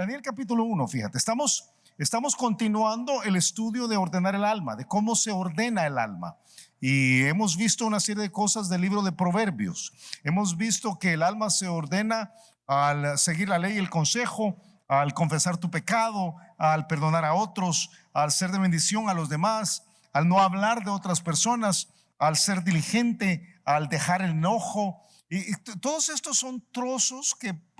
Daniel capítulo 1, fíjate, estamos continuando el estudio de ordenar el alma, de cómo se ordena el alma. Y hemos visto una serie de cosas del libro de Proverbios. Hemos visto que el alma se ordena al seguir la ley y el consejo, al confesar tu pecado, al perdonar a otros, al ser de bendición a los demás, al no hablar de otras personas, al ser diligente, al dejar el enojo. Y todos estos son trozos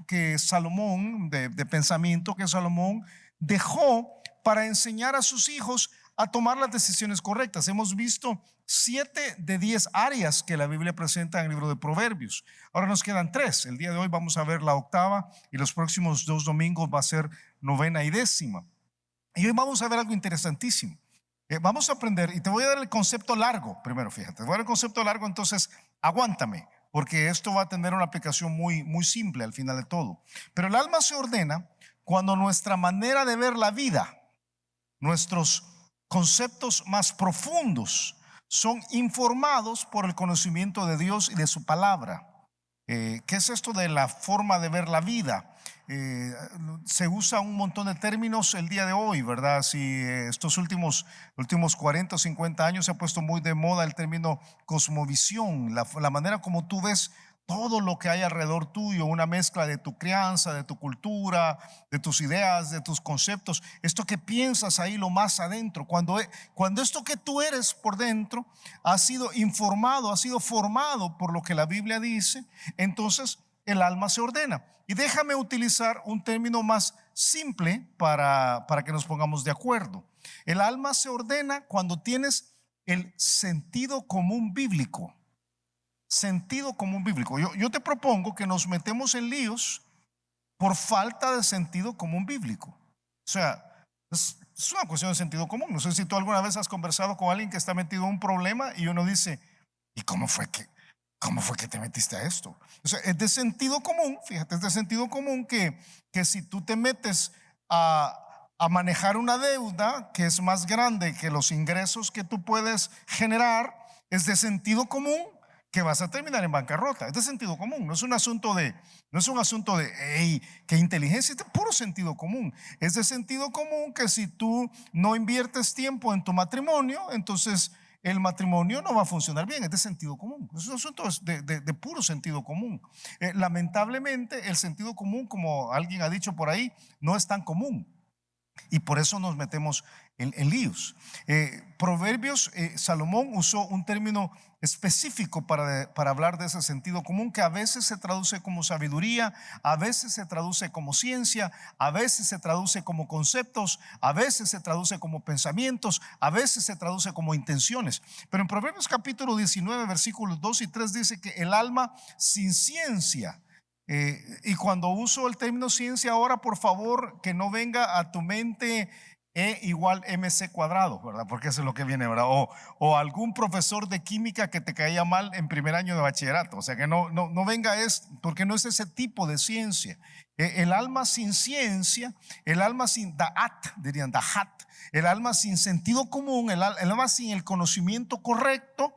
que Salomón, de pensamiento que Salomón dejó para enseñar a sus hijos a tomar las decisiones correctas. Hemos visto 7 de 10 áreas que la Biblia presenta en el libro de Proverbios. Ahora nos quedan 3. El día de hoy vamos a ver la 8ª y los próximos 2 domingos va a ser 9ª y 10ª. Y hoy vamos a ver algo interesantísimo. Vamos a aprender, y te voy a dar el concepto largo primero, fíjate, te voy a dar el concepto largo, entonces aguántame, porque esto va a tener una aplicación muy, muy simple al final de todo. Pero el alma se ordena cuando nuestra manera de ver la vida, nuestros conceptos más profundos son informados por el conocimiento de Dios y de su palabra. ¿Qué es esto de la forma de ver la vida? Se usa un montón de términos el día de hoy, ¿verdad? Si estos últimos 40 o 50 años se ha puesto muy de moda el término cosmovisión, la manera como tú ves todo lo que hay alrededor tuyo, una mezcla de tu crianza, de tu cultura, de tus ideas, de tus conceptos, esto que piensas ahí lo más adentro, cuando esto que tú eres por dentro ha sido informado, ha sido formado por lo que la Biblia dice, entonces el alma se ordena. Y déjame utilizar un término más simple para que nos pongamos de acuerdo. El alma se ordena cuando tienes el sentido común bíblico. Sentido común bíblico. Yo te propongo que nos metemos en líos por falta de sentido común bíblico. O sea, es una cuestión de sentido común. No sé si tú alguna vez has conversado con alguien que está metido en un problema y uno dice, ¿y cómo fue que te metiste a esto? O sea, es de sentido común, fíjate, es de sentido común que si tú te metes a manejar una deuda que es más grande que los ingresos que tú puedes generar, es de sentido común que vas a terminar en bancarrota. Es de sentido común, no es un asunto de hey, qué inteligencia, es de puro sentido común. Es de sentido común que si tú no inviertes tiempo en tu matrimonio, entonces el matrimonio no va a funcionar bien. Es de sentido común, es un asunto de puro sentido común. Lamentablemente el sentido común, como alguien ha dicho por ahí, no es tan común. Y por eso nos metemos en líos. Proverbios, Salomón usó un término específico para hablar de ese sentido común, que a veces se traduce como sabiduría, a veces se traduce como ciencia, a veces se traduce como conceptos, a veces se traduce como pensamientos, a veces se traduce como intenciones. Pero en Proverbios capítulo 19 versículos 2 y 3 dice que el alma sin ciencia, y cuando uso el término ciencia ahora, por favor, que no venga a tu mente E igual mc cuadrado, ¿verdad? Porque eso es lo que viene, ¿verdad? O algún profesor de química que te caía mal en primer año de bachillerato. O sea, que no venga porque no es ese tipo de ciencia. El alma sin ciencia, el alma sin da'at, dirían da'at, el alma sin sentido común, el alma sin el conocimiento correcto,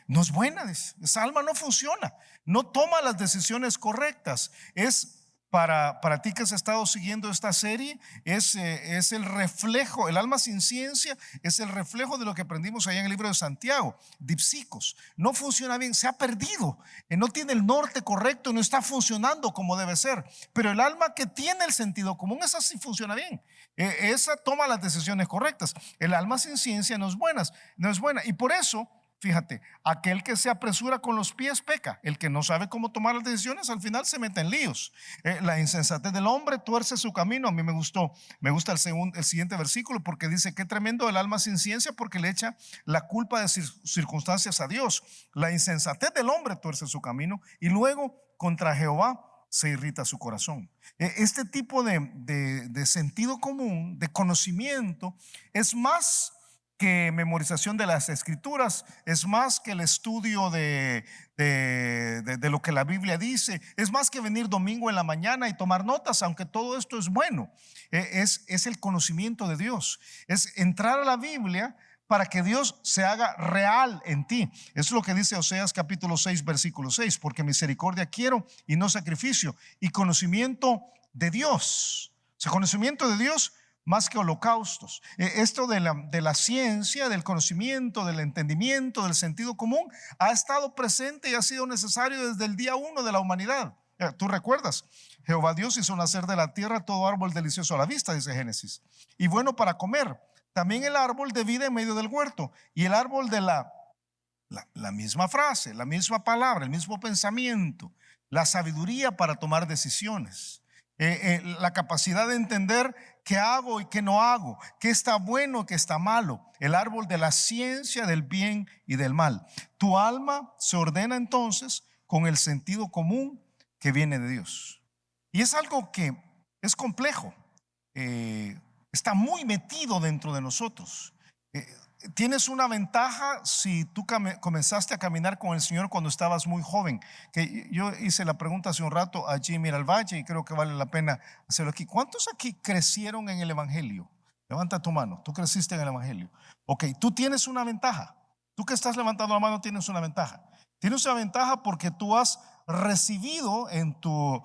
no es buena. Esa alma no funciona, no toma las decisiones correctas. Es para ti que has estado siguiendo esta serie, es el reflejo, el alma sin ciencia es el reflejo de lo que aprendimos allá en el libro de Santiago, dipsicos. No funciona bien, se ha perdido, no tiene el norte correcto, no está funcionando como debe ser. Pero el alma que tiene el sentido común, esa sí funciona bien, esa toma las decisiones correctas. El alma sin ciencia no es buena, y por eso, fíjate, aquel que se apresura con los pies peca. El que no sabe cómo tomar las decisiones al final se mete en líos. La insensatez del hombre tuerce su camino. A mí me gusta el siguiente versículo, porque dice: qué tremendo el alma sin ciencia, porque le echa la culpa de circunstancias a Dios. La insensatez del hombre tuerce su camino, y luego contra Jehová se irrita su corazón. Este tipo de sentido común, de conocimiento, es más que memorización de las escrituras, es más que el estudio de lo que la Biblia dice, es más que venir domingo en la mañana y tomar notas, aunque todo esto es bueno. Es el conocimiento de Dios, es entrar a la Biblia para que Dios se haga real en ti. Eso es lo que dice Oseas capítulo 6 versículo 6: porque misericordia quiero y no sacrificio, y conocimiento de Dios. O sea, conocimiento de Dios más que holocaustos. Esto de la ciencia, del conocimiento, del entendimiento, del sentido común, ha estado presente y ha sido necesario desde el día uno de la humanidad. Tú recuerdas, Jehová Dios hizo nacer de la tierra todo árbol delicioso a la vista, dice Génesis, y bueno para comer. También el árbol de vida en medio del huerto y el árbol de la misma frase, la misma palabra, el mismo pensamiento, la sabiduría para tomar decisiones, la capacidad de entender qué hago y qué no hago, qué está bueno y qué está malo, el árbol de la ciencia del bien y del mal. Tu alma se ordena entonces con el sentido común que viene de Dios. Y es algo que es complejo, está muy metido dentro de nosotros. Tienes una ventaja si tú comenzaste a caminar con el Señor cuando estabas muy joven. Que yo hice la pregunta hace un rato a Jimmy Alvalle y creo que vale la pena hacerlo aquí. ¿Cuántos aquí crecieron en el Evangelio? Levanta tu mano. Tú creciste en el Evangelio. Ok, tú tienes una ventaja. Tú que estás levantando la mano tienes una ventaja. Tienes una ventaja porque tú has recibido en tu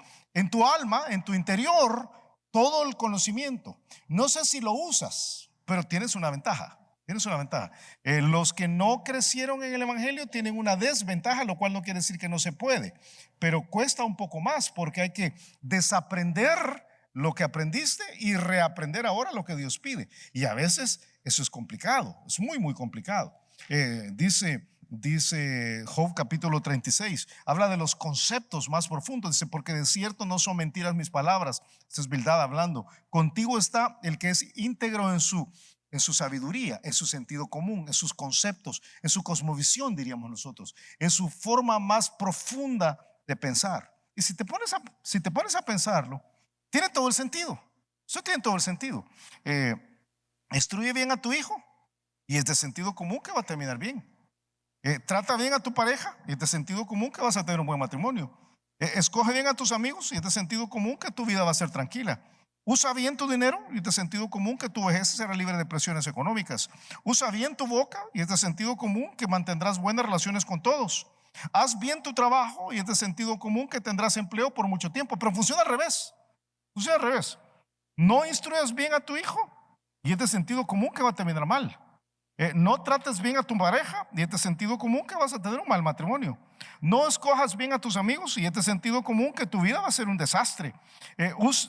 alma, en tu interior, todo el conocimiento. No sé si lo usas, pero tienes una ventaja. Tienes una ventaja. Los que no crecieron en el Evangelio tienen una desventaja, lo cual no quiere decir que no se puede, pero cuesta un poco más porque hay que desaprender lo que aprendiste y reaprender ahora lo que Dios pide. Y a veces eso es complicado, es muy, muy complicado. Dice Job capítulo 36, habla de los conceptos más profundos. Dice, porque de cierto no son mentiras mis palabras. Esta es Bildad hablando. Contigo está el que es íntegro en su sabiduría, en su sentido común, en sus conceptos, en su cosmovisión, diríamos nosotros, en su forma más profunda de pensar. Y si te pones a pensarlo, tiene todo el sentido. Eso tiene todo el sentido. Instruye bien a tu hijo y es de sentido común que va a terminar bien. Trata bien a tu pareja y es de sentido común que vas a tener un buen matrimonio. Escoge bien a tus amigos y es de sentido común que tu vida va a ser tranquila. Usa bien tu dinero y es de sentido común que tu vejez será libre de presiones económicas. Usa bien tu boca y es de sentido común que mantendrás buenas relaciones con todos. Haz bien tu trabajo y es de sentido común que tendrás empleo por mucho tiempo. Pero funciona al revés. Funciona al revés. No instruyas bien a tu hijo y es de sentido común que va a terminar mal. No trates bien a tu pareja y es de sentido común que vas a tener un mal matrimonio. No escojas bien a tus amigos y es de sentido común que tu vida va a ser un desastre.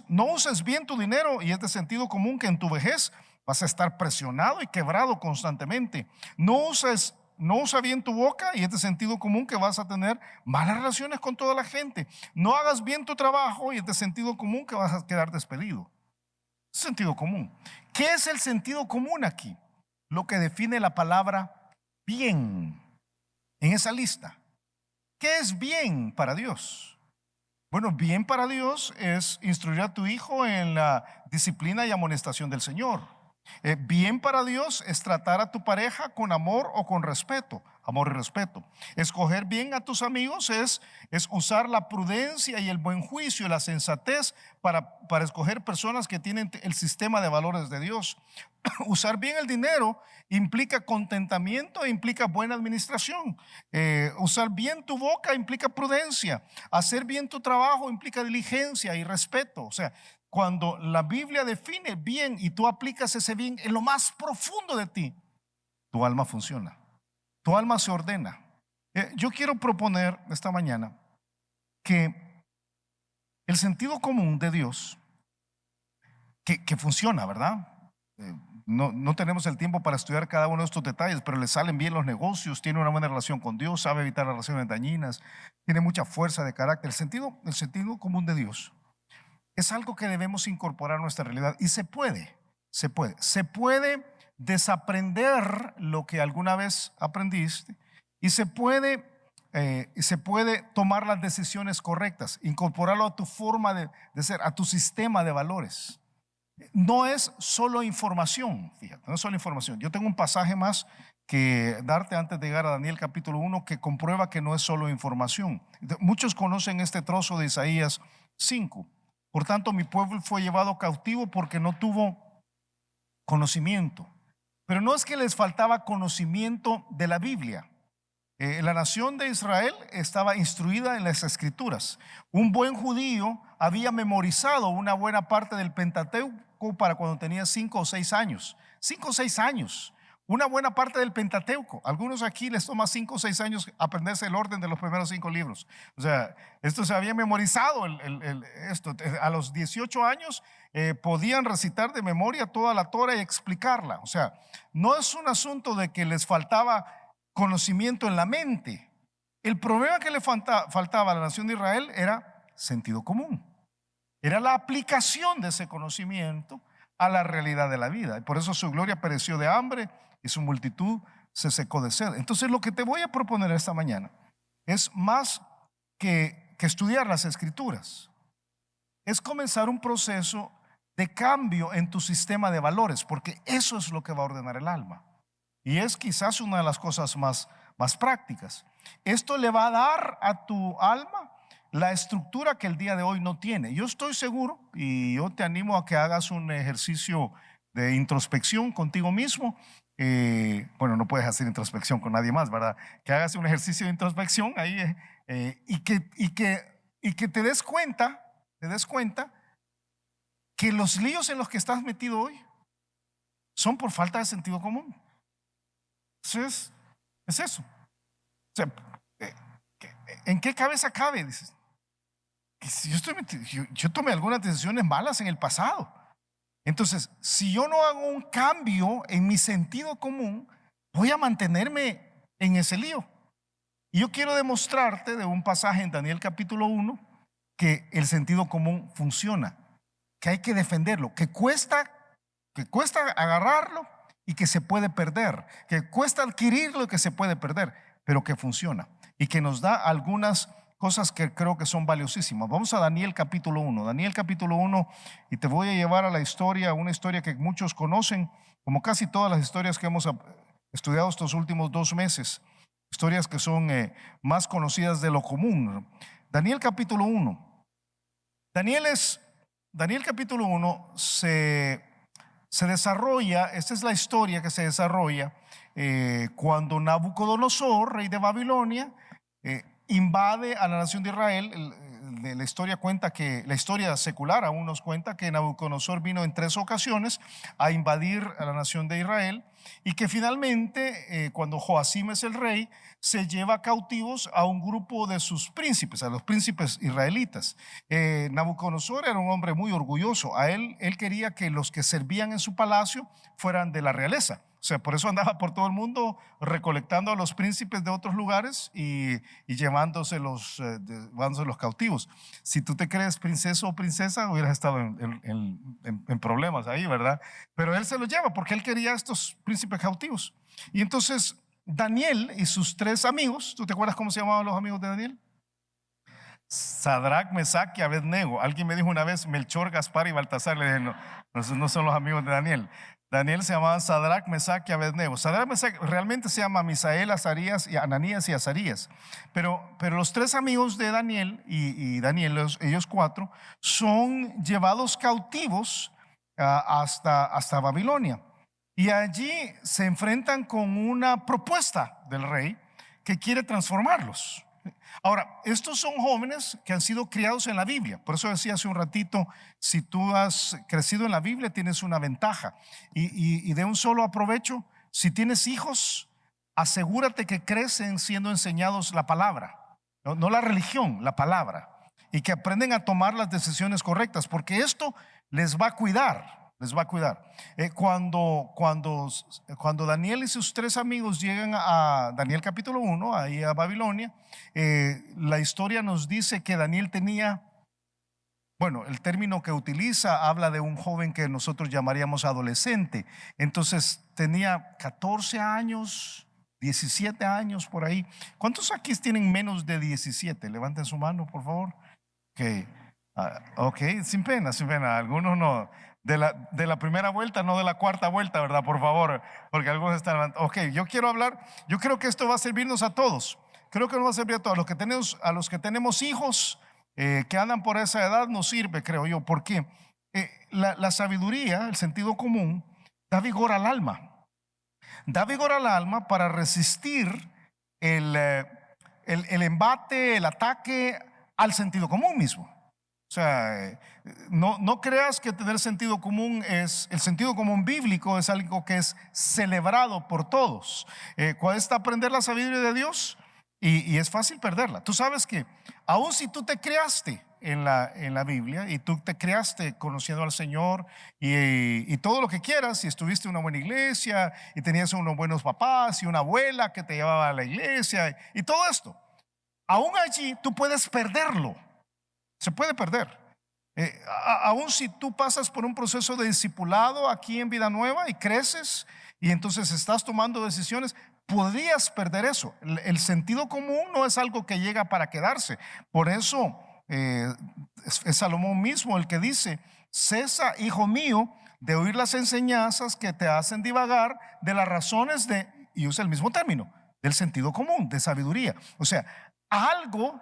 No uses bien tu dinero y es de sentido común que en tu vejez vas a estar presionado y quebrado constantemente. No usa bien tu boca y es de sentido común que vas a tener malas relaciones con toda la gente. No hagas bien tu trabajo y es de sentido común que vas a quedar despedido. Sentido común. ¿Qué es el sentido común aquí? Lo que define la palabra bien en esa lista. ¿Qué es bien para Dios? Bueno, bien para Dios es instruir a tu hijo en la disciplina y amonestación del Señor. Bien para Dios es tratar a tu pareja con amor o con respeto, amor y respeto. Escoger bien a tus amigos es usar la prudencia y el buen juicio y la sensatez para escoger personas que tienen el sistema de valores de Dios. Usar bien el dinero implica contentamiento e implica buena administración. Usar bien tu boca implica prudencia. Hacer bien tu trabajo implica diligencia y respeto. O sea, cuando la Biblia define bien y tú aplicas ese bien en lo más profundo de ti, tu alma funciona, tu alma se ordena. Yo quiero proponer esta mañana que el sentido común de Dios, que funciona, ¿verdad? No tenemos el tiempo para estudiar cada uno de estos detalles, pero le salen bien los negocios, tiene una buena relación con Dios, sabe evitar las relaciones dañinas, tiene mucha fuerza de carácter. El sentido común de Dios es algo que debemos incorporar a nuestra realidad y se puede desaprender lo que alguna vez aprendiste y se puede tomar las decisiones correctas, incorporarlo a tu forma de ser, a tu sistema de valores. No es solo información, fíjate, no es solo información. Yo tengo un pasaje más que darte antes de llegar a Daniel capítulo 1 que comprueba que no es solo información. Muchos conocen este trozo de Isaías 5. Por tanto, mi pueblo fue llevado cautivo porque no tuvo conocimiento. Pero no es que les faltaba conocimiento de la Biblia. La nación de Israel estaba instruida en las escrituras. Un buen judío había memorizado una buena parte del Pentateuco para cuando tenía 5 o 6 años. 5 o 6 años. Una buena parte del Pentateuco. Algunos aquí les toma 5 o 6 años aprenderse el orden de los primeros 5 libros. O sea, esto se había memorizado. Esto. A los 18 años podían recitar de memoria toda la Torah y explicarla. O sea, no es un asunto de que les faltaba conocimiento en la mente. El problema que le faltaba a la nación de Israel era sentido común. Era la aplicación de ese conocimiento a la realidad de la vida. Y por eso su gloria pereció de hambre y su multitud se secó de sed. Entonces lo que te voy a proponer esta mañana es más que estudiar las escrituras. Es comenzar un proceso de cambio en tu sistema de valores, porque eso es lo que va a ordenar el alma. Y es quizás una de las cosas más prácticas. Esto le va a dar a tu alma la estructura que el día de hoy no tiene. Yo estoy seguro, y yo te animo a que hagas un ejercicio de introspección contigo mismo. Bueno, no puedes hacer introspección con nadie más, ¿verdad? Que hagas un ejercicio de introspección ahí y que te des cuenta que los líos en los que estás metido hoy son por falta de sentido común. Entonces, es eso. O sea, ¿en qué cabeza cabe? Dices, que si yo tomé algunas decisiones malas en el pasado. Entonces, si yo no hago un cambio en mi sentido común, voy a mantenerme en ese lío. Y yo quiero demostrarte de un pasaje en Daniel capítulo 1 que el sentido común funciona, que hay que defenderlo, que cuesta agarrarlo y que se puede perder, que cuesta adquirirlo y que se puede perder, pero que funciona y que nos da algunas cosas que creo que son valiosísimas. Vamos a Daniel capítulo 1. Daniel capítulo 1, y te voy a llevar a la historia, una historia que muchos conocen, como casi todas las historias que hemos estudiado estos últimos 2 meses, historias que son más conocidas de lo común. Daniel capítulo 1. Daniel capítulo 1 se desarrolla, esta es la historia que se desarrolla cuando Nabucodonosor, rey de Babilonia, invade a la nación de Israel. La historia cuenta que, la historia secular aún nos cuenta que Nabucodonosor vino en 3 ocasiones a invadir a la nación de Israel y que finalmente cuando Joacim es el rey, se lleva cautivos a un grupo de sus príncipes, a los príncipes israelitas. Nabucodonosor era un hombre muy orgulloso. Él quería que los que servían en su palacio fueran de la realeza. O sea, por eso andaba por todo el mundo recolectando a los príncipes de otros lugares y llevándose los cautivos. Si tú te crees princesa o princesa, hubieras estado en problemas ahí, ¿verdad? Pero él se los lleva porque él quería a estos príncipes cautivos. Y entonces Daniel y sus 3 amigos, ¿tú te acuerdas cómo se llamaban los amigos de Daniel? Sadrach, Mesach y Abednego. Alguien me dijo una vez Melchor, Gaspar y Baltasar. Le dije, no son los amigos de Daniel. Daniel se llamaba Sadrach, Mesach y Abednego. Sadrach, Mesach realmente se llama Misael, Azarías y Ananías y Azarías. Pero los 3 amigos de Daniel y Daniel, ellos 4, son llevados cautivos hasta Babilonia. Y allí se enfrentan con una propuesta del rey que quiere transformarlos. Ahora, estos son jóvenes que han sido criados en la Biblia. Por eso decía hace un ratito, si tú has crecido en la Biblia tienes una ventaja. Y de un solo aprovecho, si tienes hijos, asegúrate que crecen siendo enseñados la palabra, no la religión, la palabra. Y que aprenden a tomar las decisiones correctas, porque esto les va a cuidar. Cuando Daniel y sus 3 amigos llegan a Daniel capítulo 1, ahí a Babilonia, la historia nos dice que Daniel tenía, bueno, el término que utiliza habla de un joven que nosotros llamaríamos adolescente. Entonces tenía 14 años, 17 años por ahí. ¿Cuántos aquí tienen menos de 17? Levanten su mano, por favor. Ok, sin pena. Algunos no. De la primera vuelta, no de la cuarta vuelta, ¿verdad? Por favor, porque algunos están. Ok, yo creo que esto va a servirnos a todos. Creo que nos va a servir a todos. A los que tenemos hijos que andan por esa edad, nos sirve, creo yo, porque la sabiduría, el sentido común, da vigor al alma. Da vigor al alma para resistir el embate, el ataque al sentido común mismo. O sea, no creas que tener sentido común es, el sentido común bíblico es algo que es celebrado por todos. Cuesta aprender la sabiduría de Dios y es fácil perderla. Tú sabes que aun si tú te creaste en la Biblia y tú te creaste conociendo al Señor y todo lo que quieras, y estuviste en una buena iglesia y tenías unos buenos papás y una abuela que te llevaba a la iglesia y todo esto, aún allí tú puedes perderlo. Se puede perder. Aún si tú pasas por un proceso de discipulado aquí en Vida Nueva y creces y entonces estás tomando decisiones, podrías perder eso. El sentido común no es algo que llega para quedarse. Por eso es Salomón mismo el que dice: cesa, hijo mío, de oír las enseñanzas que te hacen divagar de las razones de, y usa el mismo término, del sentido común, de sabiduría. O sea, algo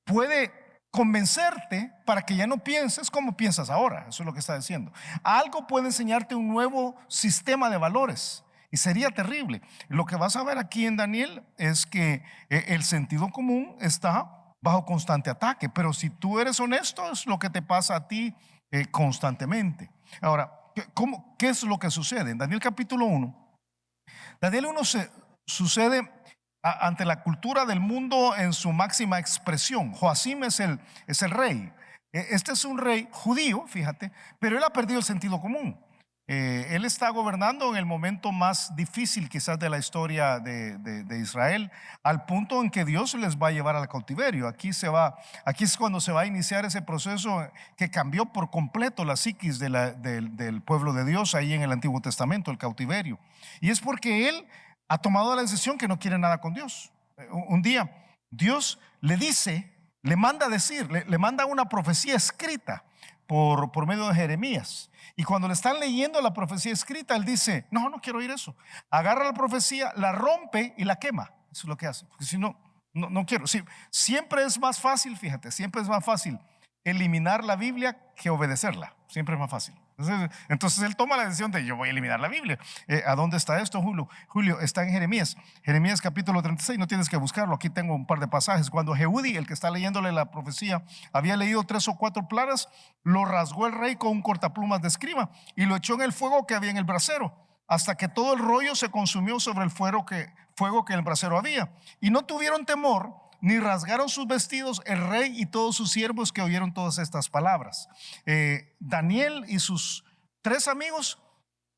puede convencerte para que ya no pienses como piensas ahora. Eso es lo que está diciendo. Algo puede enseñarte un nuevo sistema de valores y sería terrible. Lo que vas a ver aquí en Daniel es que el sentido común está bajo constante ataque, pero si tú eres honesto es lo que te pasa a ti constantemente. Ahora, ¿qué es lo que sucede? En Daniel capítulo 1, Daniel 1 sucede ante la cultura del mundo en su máxima expresión. Joacim es el rey. Este es un rey judío, fíjate, pero él ha perdido el sentido común. Él está gobernando en el momento más difícil quizás de la historia de Israel, al punto en que Dios les va a llevar al cautiverio. Aquí es cuando se va a iniciar ese proceso que cambió por completo la psiquis del pueblo de Dios ahí en el Antiguo Testamento, el cautiverio. Y es porque él ha tomado la decisión que no quiere nada con Dios. Un día Dios le dice, le manda decir, le manda una profecía escrita por medio de Jeremías. Y cuando le están leyendo la profecía escrita, él dice: no quiero oír eso. Agarra la profecía, la rompe y la quema. Eso es lo que hace. Porque si no quiero. Sí, siempre es más fácil, fíjate, siempre es más fácil eliminar la Biblia que obedecerla. Siempre es más fácil. Entonces él toma la decisión de: yo voy a eliminar la Biblia. ¿A dónde está esto, Julio? Está en Jeremías capítulo 36. No tienes que buscarlo, aquí tengo un par de pasajes. Cuando Jehudi, el que está leyéndole la profecía, había leído 3 o 4 plagas, lo rasgó el rey con un cortaplumas de escriba y lo echó en el fuego que había en el brasero, hasta que todo el rollo se consumió sobre el fuego que en el brasero había. Y no tuvieron temor ni rasgaron sus vestidos el rey y todos sus siervos que oyeron todas estas palabras. Daniel y sus 3 amigos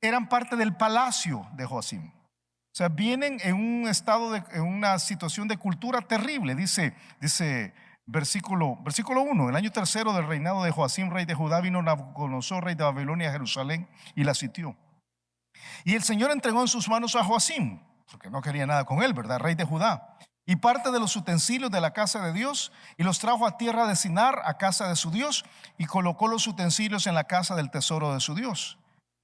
eran parte del palacio de Joacim. O sea, vienen en un estado en una situación de cultura terrible. Dice versículo 1: el año 3 del reinado de Joacim, rey de Judá, vino Nabucodonosor, rey de Babilonia, a Jerusalén y la sitió. Y el Señor entregó en sus manos a Joacim, porque no quería nada con él, ¿verdad? Rey de Judá, y parte de los utensilios de la casa de Dios, y los trajo a tierra de Sinar, a casa de su Dios, y colocó los utensilios en la casa del tesoro de su Dios.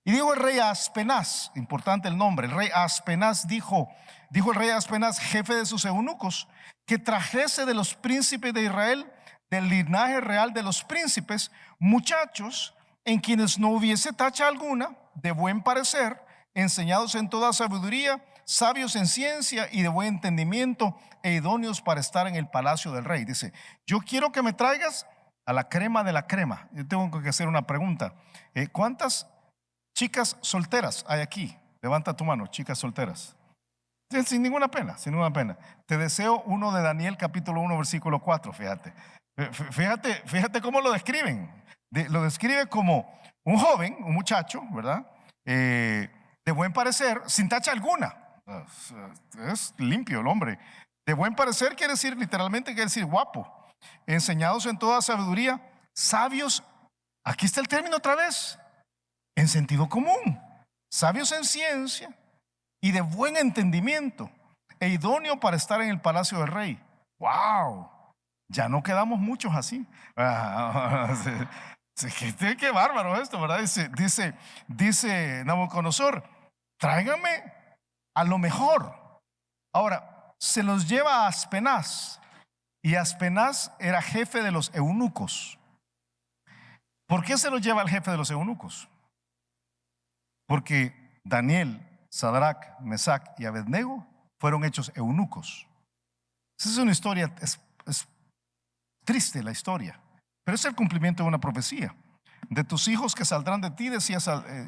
Y dijo el rey a Aspenaz, importante el nombre, el rey Aspenaz dijo el rey Aspenaz, jefe de sus eunucos, que trajese de los príncipes de Israel, del linaje real de los príncipes, muchachos en quienes no hubiese tacha alguna, de buen parecer, enseñados en toda sabiduría, sabios en ciencia y de buen entendimiento, e idóneos para estar en el palacio del rey. Dice: yo quiero que me traigas a la crema de la crema. Yo tengo que hacer una pregunta. ¿Cuántas chicas solteras hay aquí? Levanta tu mano, chicas solteras. Sin ninguna pena, sin ninguna pena. Te deseo uno de Daniel capítulo 1 versículo 4. Fíjate cómo lo describen. Lo describe como un joven, un muchacho, ¿verdad? De buen parecer, sin tacha alguna. Es limpio el hombre. De buen parecer quiere decir, literalmente quiere decir guapo. Enseñados en toda sabiduría, sabios. Aquí está el término otra vez, en sentido común. Sabios en ciencia y de buen entendimiento, e idóneo para estar en el palacio del rey. ¡Wow! Ya no quedamos muchos así. Qué bárbaro esto, ¿verdad? Dice Nabucodonosor: tráigame a lo mejor. Ahora, se los lleva a Aspenaz, y Aspenaz era jefe de los eunucos. ¿Por qué se los lleva al jefe de los eunucos? Porque Daniel, Sadrach, Mesac y Abednego fueron hechos eunucos. Esa es una historia, es triste la historia, pero es el cumplimiento de una profecía. De tus hijos que saldrán de ti, decía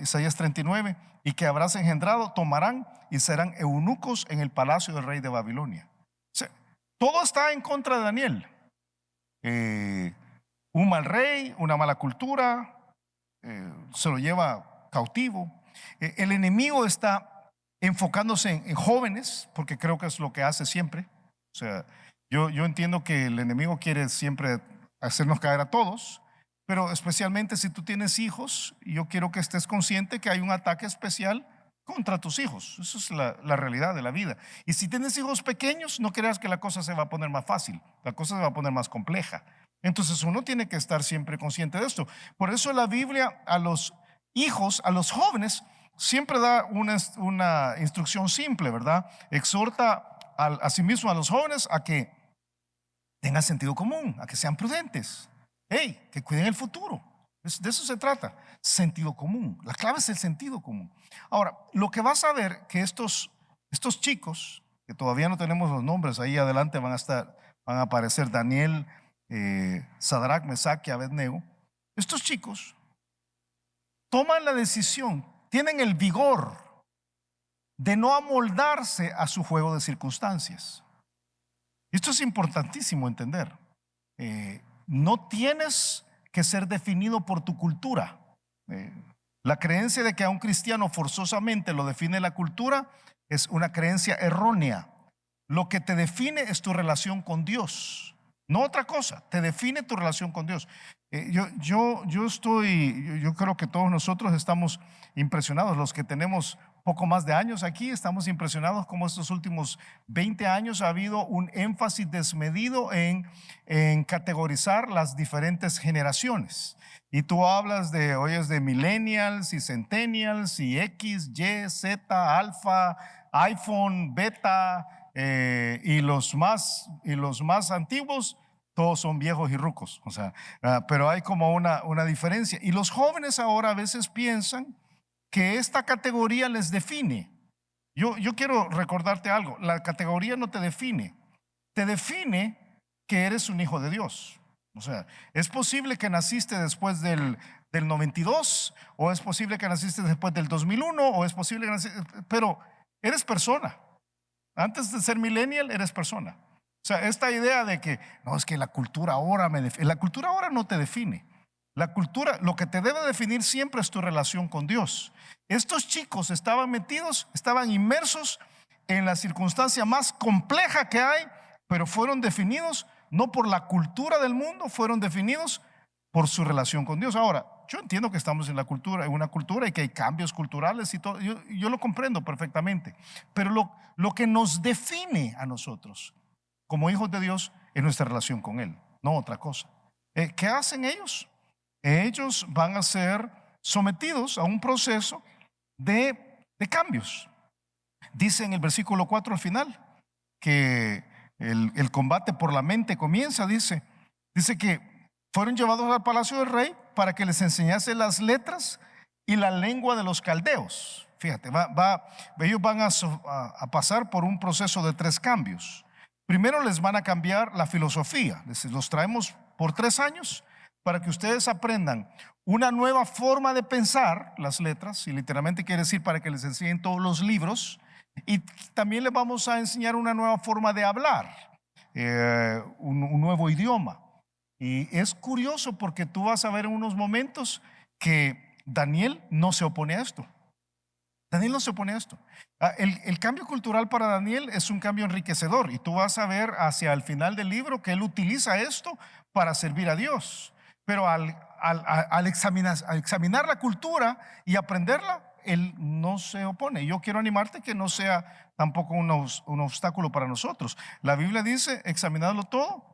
Isaías 39, y que habrás engendrado, tomarán y serán eunucos en el palacio del rey de Babilonia. O sea, todo está en contra de Daniel. Un mal rey, una mala cultura, se lo lleva cautivo. El enemigo está enfocándose en jóvenes, porque creo que es lo que hace siempre. O sea, yo entiendo que el enemigo quiere siempre hacernos caer a todos, pero especialmente si tú tienes hijos, yo quiero que estés consciente que hay un ataque especial contra tus hijos. Esa es la realidad de la vida. Y si tienes hijos pequeños, no creas que la cosa se va a poner más fácil, la cosa se va a poner más compleja. Entonces uno tiene que estar siempre consciente de esto. Por eso la Biblia a los hijos, a los jóvenes, siempre da una instrucción simple, ¿verdad? Exhorta a sí mismo a los jóvenes a que tengan sentido común, a que sean prudentes, que cuiden el futuro. De eso se trata, sentido común. La clave es el sentido común. Ahora, lo que vas a ver que estos chicos, que todavía no tenemos los nombres, ahí adelante van a aparecer Daniel, Sadrach, Mesach y Abednego. Estos chicos toman la decisión, tienen el vigor de no amoldarse a su juego de circunstancias. Esto es importantísimo entender. No tienes que ser definido por tu cultura. La creencia de que a un cristiano forzosamente lo define la cultura es una creencia errónea. Lo que te define es tu relación con Dios, no otra cosa. Te define tu relación con Dios. Yo creo que todos nosotros estamos impresionados, los que tenemos poco más de años aquí, estamos impresionados como estos últimos 20 años ha habido un énfasis desmedido en categorizar las diferentes generaciones. Y tú hablas oyes de millennials y centennials y X, Y, Z, alfa, iPhone, beta, y los más antiguos, todos son viejos y rucos. O sea, pero hay como una diferencia. Y los jóvenes ahora a veces piensan que esta categoría les define. Yo quiero recordarte algo. La categoría no te define. Te define que eres un hijo de Dios. O sea, es posible que naciste después del 92, o es posible que naciste después del 2001, o es posible que naciste, pero eres persona. Antes de ser millennial, eres persona. O sea, esta idea de que no, es que la cultura ahora la cultura ahora no te define. La cultura, lo que te debe definir siempre es tu relación con Dios. Estos chicos estaban inmersos en la circunstancia más compleja que hay, pero fueron definidos no por la cultura del mundo, fueron definidos por su relación con Dios. Ahora, yo entiendo que estamos en una cultura y que hay cambios culturales y todo. Yo lo comprendo perfectamente. Pero lo que nos define a nosotros como hijos de Dios es nuestra relación con Él, no otra cosa. ¿Qué hacen ellos? Ellos van a ser sometidos a un proceso de cambios. Dice en el versículo 4 al final que el combate por la mente comienza. Dice que fueron llevados al palacio del rey para que les enseñase las letras y la lengua de los caldeos. Fíjate, ellos van a pasar por un proceso de 3 cambios. Primero les van a cambiar la filosofía. Los traemos por 3 años para que ustedes aprendan una nueva forma de pensar las letras, y literalmente quiere decir para que les enseñen todos los libros, y también les vamos a enseñar una nueva forma de hablar, un nuevo idioma. Y es curioso porque tú vas a ver en unos momentos que Daniel no se opone a esto. Daniel no se opone a esto. El cambio cultural para Daniel es un cambio enriquecedor, y tú vas a ver hacia el final del libro que él utiliza esto para servir a Dios. Pero al examinar la cultura y aprenderla, él no se opone. Yo quiero animarte que no sea tampoco un obstáculo para nosotros. La Biblia dice: examinadlo todo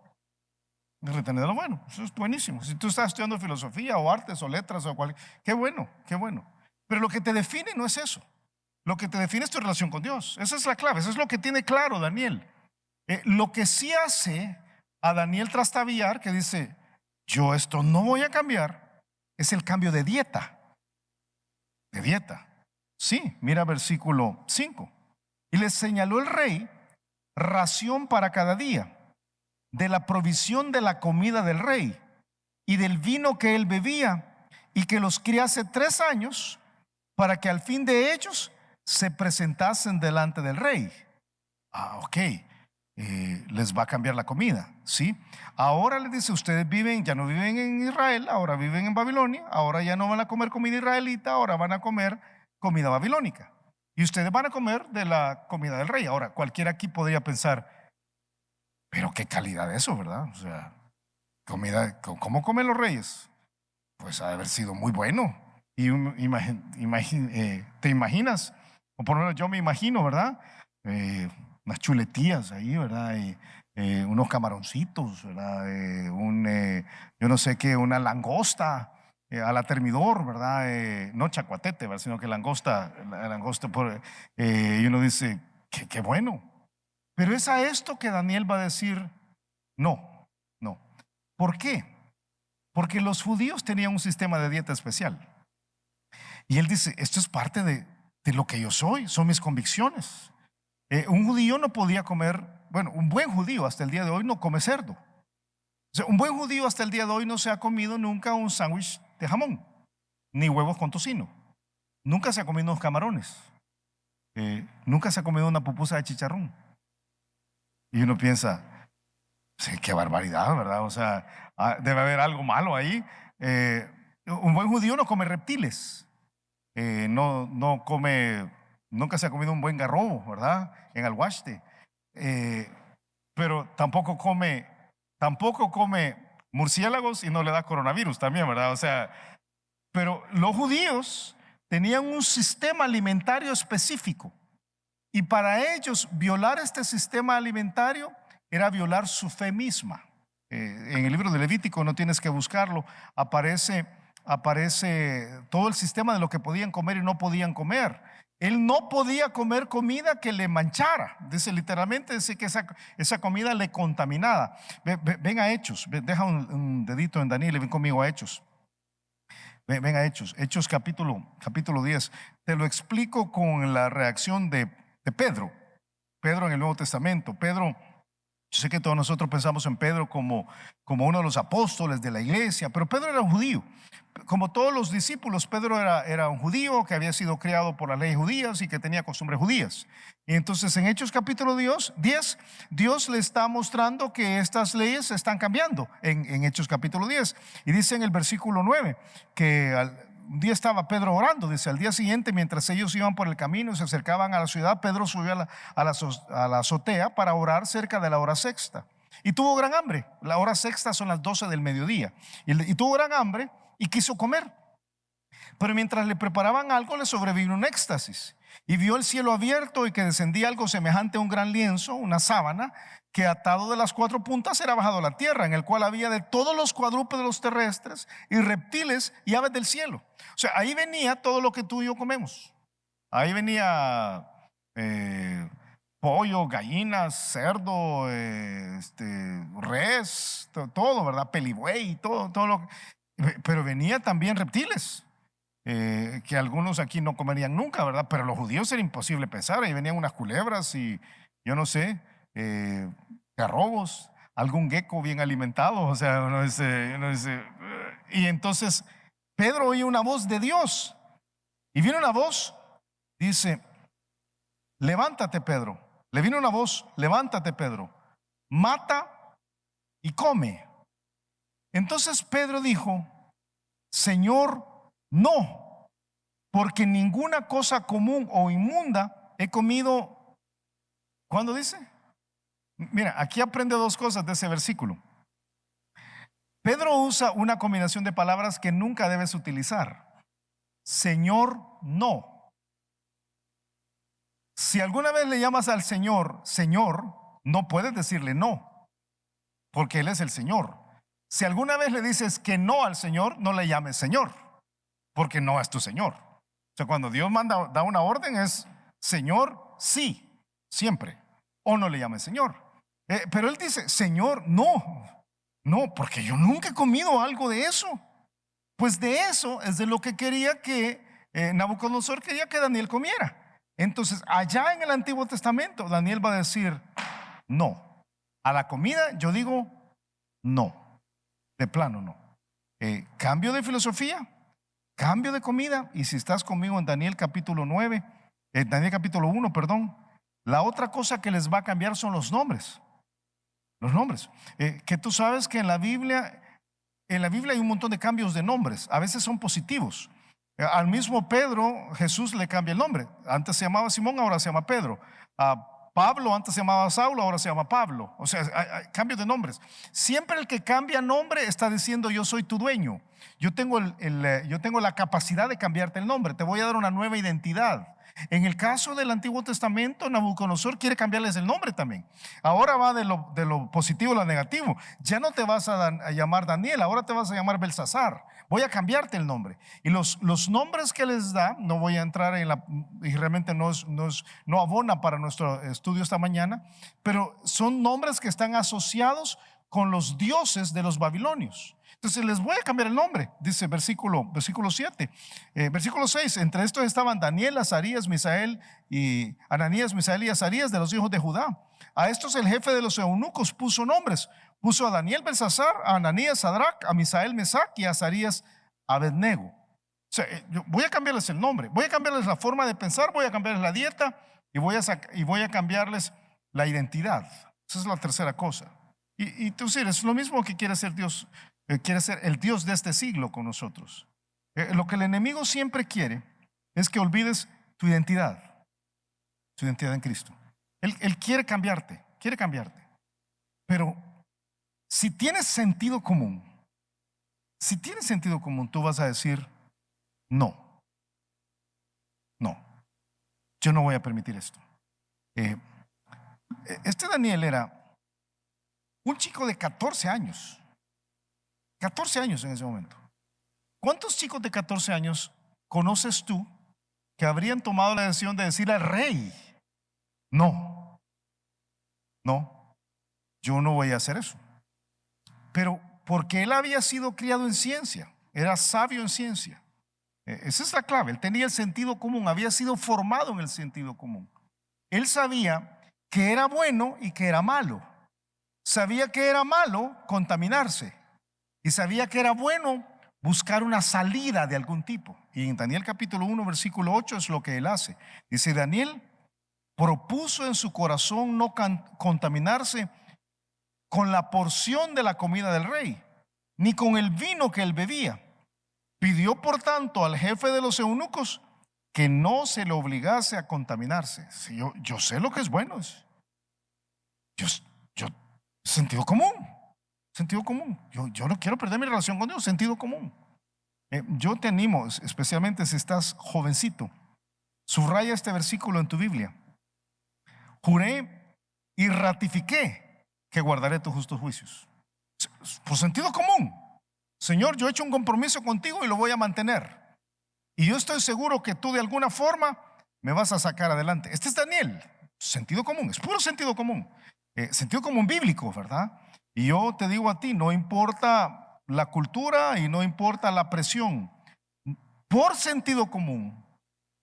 y retened lo bueno. Eso es buenísimo. Si tú estás estudiando filosofía o artes o letras o cualquier, qué bueno, qué bueno. Pero lo que te define no es eso. Lo que te define es tu relación con Dios. Esa es la clave. Eso es lo que tiene claro Daniel. Lo que sí hace a Daniel trastabillar, que dice: yo esto no voy a cambiar, es el cambio de dieta. De dieta. Sí, mira versículo 5. Y les señaló el rey ración para cada día, de la provisión de la comida del rey y del vino que él bebía, y que los criase 3 años, para que al fin de ellos se presentasen delante del rey. Ok, les va a cambiar la comida, ¿sí? Ahora les dice, ustedes ya no viven en Israel, ahora viven en Babilonia, ahora ya no van a comer comida israelita, ahora van a comer comida babilónica. Y ustedes van a comer de la comida del rey. Ahora, cualquiera aquí podría pensar, pero qué calidad eso, ¿verdad? O sea, ¿cómo comen los reyes? Pues ha de haber sido muy bueno. Y te imaginas, o por lo menos yo me imagino, ¿verdad? Unas chuletillas ahí, ¿verdad? Unos camaroncitos, ¿verdad? Yo no sé qué, una langosta a la termidor, ¿verdad? No chacuatete, ¿verdad? Sino que langosta, y uno dice, qué bueno. Pero es a esto que Daniel va a decir, no, no. ¿Por qué? Porque los judíos tenían un sistema de dieta especial. Y él dice, esto es parte de lo que yo soy, son mis convicciones. Un judío no podía comer, bueno, un buen judío hasta el día de hoy no come cerdo. O sea, un buen judío hasta el día de hoy no se ha comido nunca un sándwich de jamón, ni huevos con tocino. Nunca se ha comido unos camarones. Nunca se ha comido una pupusa de chicharrón. Y uno piensa, sí, qué barbaridad, ¿verdad? O sea, debe haber algo malo ahí. Un buen judío no come reptiles. No come, nunca se ha comido un buen garrobo, ¿verdad? En Alhuaste. Pero tampoco come murciélagos y no le da coronavirus también, ¿verdad? O sea, pero los judíos tenían un sistema alimentario específico, y para ellos violar este sistema alimentario era violar su fe misma. En el libro de Levítico, no tienes que buscarlo, aparece todo el sistema de lo que podían comer y no podían comer. Él no podía comer comida que le manchara. Dice literalmente, dice que esa comida le contaminaba. Ven a Hechos, deja un dedito en Daniel y ven conmigo a Hechos. Ven a Hechos capítulo 10. Te lo explico con la reacción de Pedro en el Nuevo Testamento. Pedro, yo sé que todos nosotros pensamos en Pedro como uno de los apóstoles de la iglesia, pero Pedro era un judío. Como todos los discípulos, Pedro era un judío que había sido criado por las leyes judías y que tenía costumbres judías. Y entonces en Hechos capítulo 10, Dios le está mostrando que estas leyes se están cambiando en Hechos capítulo 10. Y dice en el versículo 9 que un día estaba Pedro orando, dice, al día siguiente, mientras ellos iban por el camino y se acercaban a la ciudad, Pedro subió a la azotea para orar cerca de la hora sexta. Y tuvo gran hambre. La hora sexta son las 12 del mediodía. Y tuvo gran hambre y quiso comer. Pero mientras le preparaban algo, le sobrevino un éxtasis. Y vio el cielo abierto y que descendía algo semejante a un gran lienzo, una sábana, que atado de las 4 puntas era bajado a la tierra, en el cual había de todos los cuadrúpedos terrestres y reptiles y aves del cielo. O sea, ahí venía todo lo que tú y yo comemos. Ahí venía pollo, gallinas, cerdo, res, todo, ¿verdad? Pelibuey, todo lo que, pero venía también reptiles. Que algunos aquí no comerían nunca, ¿verdad? Pero los judíos era imposible pensar. Ahí venían unas culebras y yo no sé, garrobos, algún gecko bien alimentado. O sea, uno dice, y entonces Pedro oye una voz de Dios y viene una voz, dice, levántate Pedro. Le vino una voz, levántate Pedro, mata y come. Entonces Pedro dijo, Señor, no, porque ninguna cosa común o inmunda he comido. ¿Cuándo dice? Mira, aquí aprende 2 cosas de ese versículo. Pedro usa una combinación de palabras que nunca debes utilizar. Señor, no. Si alguna vez le llamas al Señor, Señor, no puedes decirle no, porque Él es el Señor. Si alguna vez le dices que no al Señor, no le llames Señor, porque no es tu Señor. O sea, cuando Dios da una orden es Señor, sí, siempre. O no le llames Señor. Pero Él dice, Señor, no, porque yo nunca he comido algo de eso. Pues de eso es de lo que quería que Nabucodonosor quería que Daniel comiera. Entonces, allá en el Antiguo Testamento, Daniel va a decir, no. A la comida yo digo no. De plano no. Cambio de filosofía, cambio de comida. Y si estás conmigo en Daniel capítulo 9, Daniel capítulo 1, perdón, la otra cosa que les va a cambiar son los nombres. Los nombres. Que tú sabes que en la Biblia hay un montón de cambios de nombres. A veces son positivos. Al mismo Pedro, Jesús le cambia el nombre. Antes se llamaba Simón, ahora se llama Pedro. A Pablo, antes se llamaba Saulo, ahora se llama Pablo. O sea, hay cambios de nombres. Siempre el que cambia nombre está diciendo: yo soy tu dueño. Yo tengo la capacidad de cambiarte el nombre. Te voy a dar una nueva identidad. En el caso del Antiguo Testamento, Nabucodonosor quiere cambiarles el nombre también. Ahora va de lo positivo a lo negativo. Ya no te vas a llamar Daniel, ahora te vas a llamar Belsasar. Voy a cambiarte el nombre. Y los nombres que les da, no voy a entrar y realmente no abona para nuestro estudio esta mañana, pero son nombres que están asociados con los dioses de los babilonios. Entonces les voy a cambiar el nombre, dice versículo 7. Versículo 6, entre estos estaban Daniel, Azarías, Misael y Ananías, Misael y Azarías de los hijos de Judá. A estos el jefe de los eunucos puso nombres. Puso a Daniel Belsasar, a Ananías Sadrac, a Misael Mesac y a Azarías Abednego. O sea, yo voy a cambiarles el nombre, voy a cambiarles la forma de pensar, voy a cambiarles la dieta y voy a cambiarles la identidad. Esa es la tercera cosa. Y tú sí, es lo mismo que quiere hacer Dios. Quiere ser el Dios de este siglo con nosotros. Lo que el enemigo siempre quiere es que olvides tu identidad en Cristo. Él quiere cambiarte. Pero si tienes sentido común, tú vas a decir: no, yo no voy a permitir esto. Este Daniel era un chico de 14 años. 14 años en ese momento. ¿Cuántos chicos de 14 años conoces tú que habrían tomado la decisión de decir al rey: no, yo no voy a hacer eso? Pero porque él había sido criado en ciencia, era sabio en ciencia. Esa es la clave. Él tenía el sentido común, había sido formado en el sentido común. Él sabía que era bueno y que era malo. Sabía que era malo contaminarse. Y sabía que era bueno buscar una salida de algún tipo. Y en Daniel capítulo 1, versículo 8 es lo que él hace. Dice: Daniel propuso en su corazón no contaminarse con la porción de la comida del rey, ni con el vino que él bebía. Pidió por tanto al jefe de los eunucos que no se le obligase a contaminarse. Si yo sé lo que es bueno. Sentido común. Yo no quiero perder mi relación con Dios. Sentido común. Yo te animo, especialmente si estás jovencito, subraya este versículo en tu Biblia. Juré y ratifiqué que guardaré tus justos juicios. Por sentido común. Señor, yo he hecho un compromiso contigo y lo voy a mantener. Y yo estoy seguro que tú de alguna forma me vas a sacar adelante. Este es Daniel. Sentido común, es puro sentido común. Sentido común bíblico, ¿verdad? Y yo te digo a ti, no importa la cultura y no importa la presión, por sentido común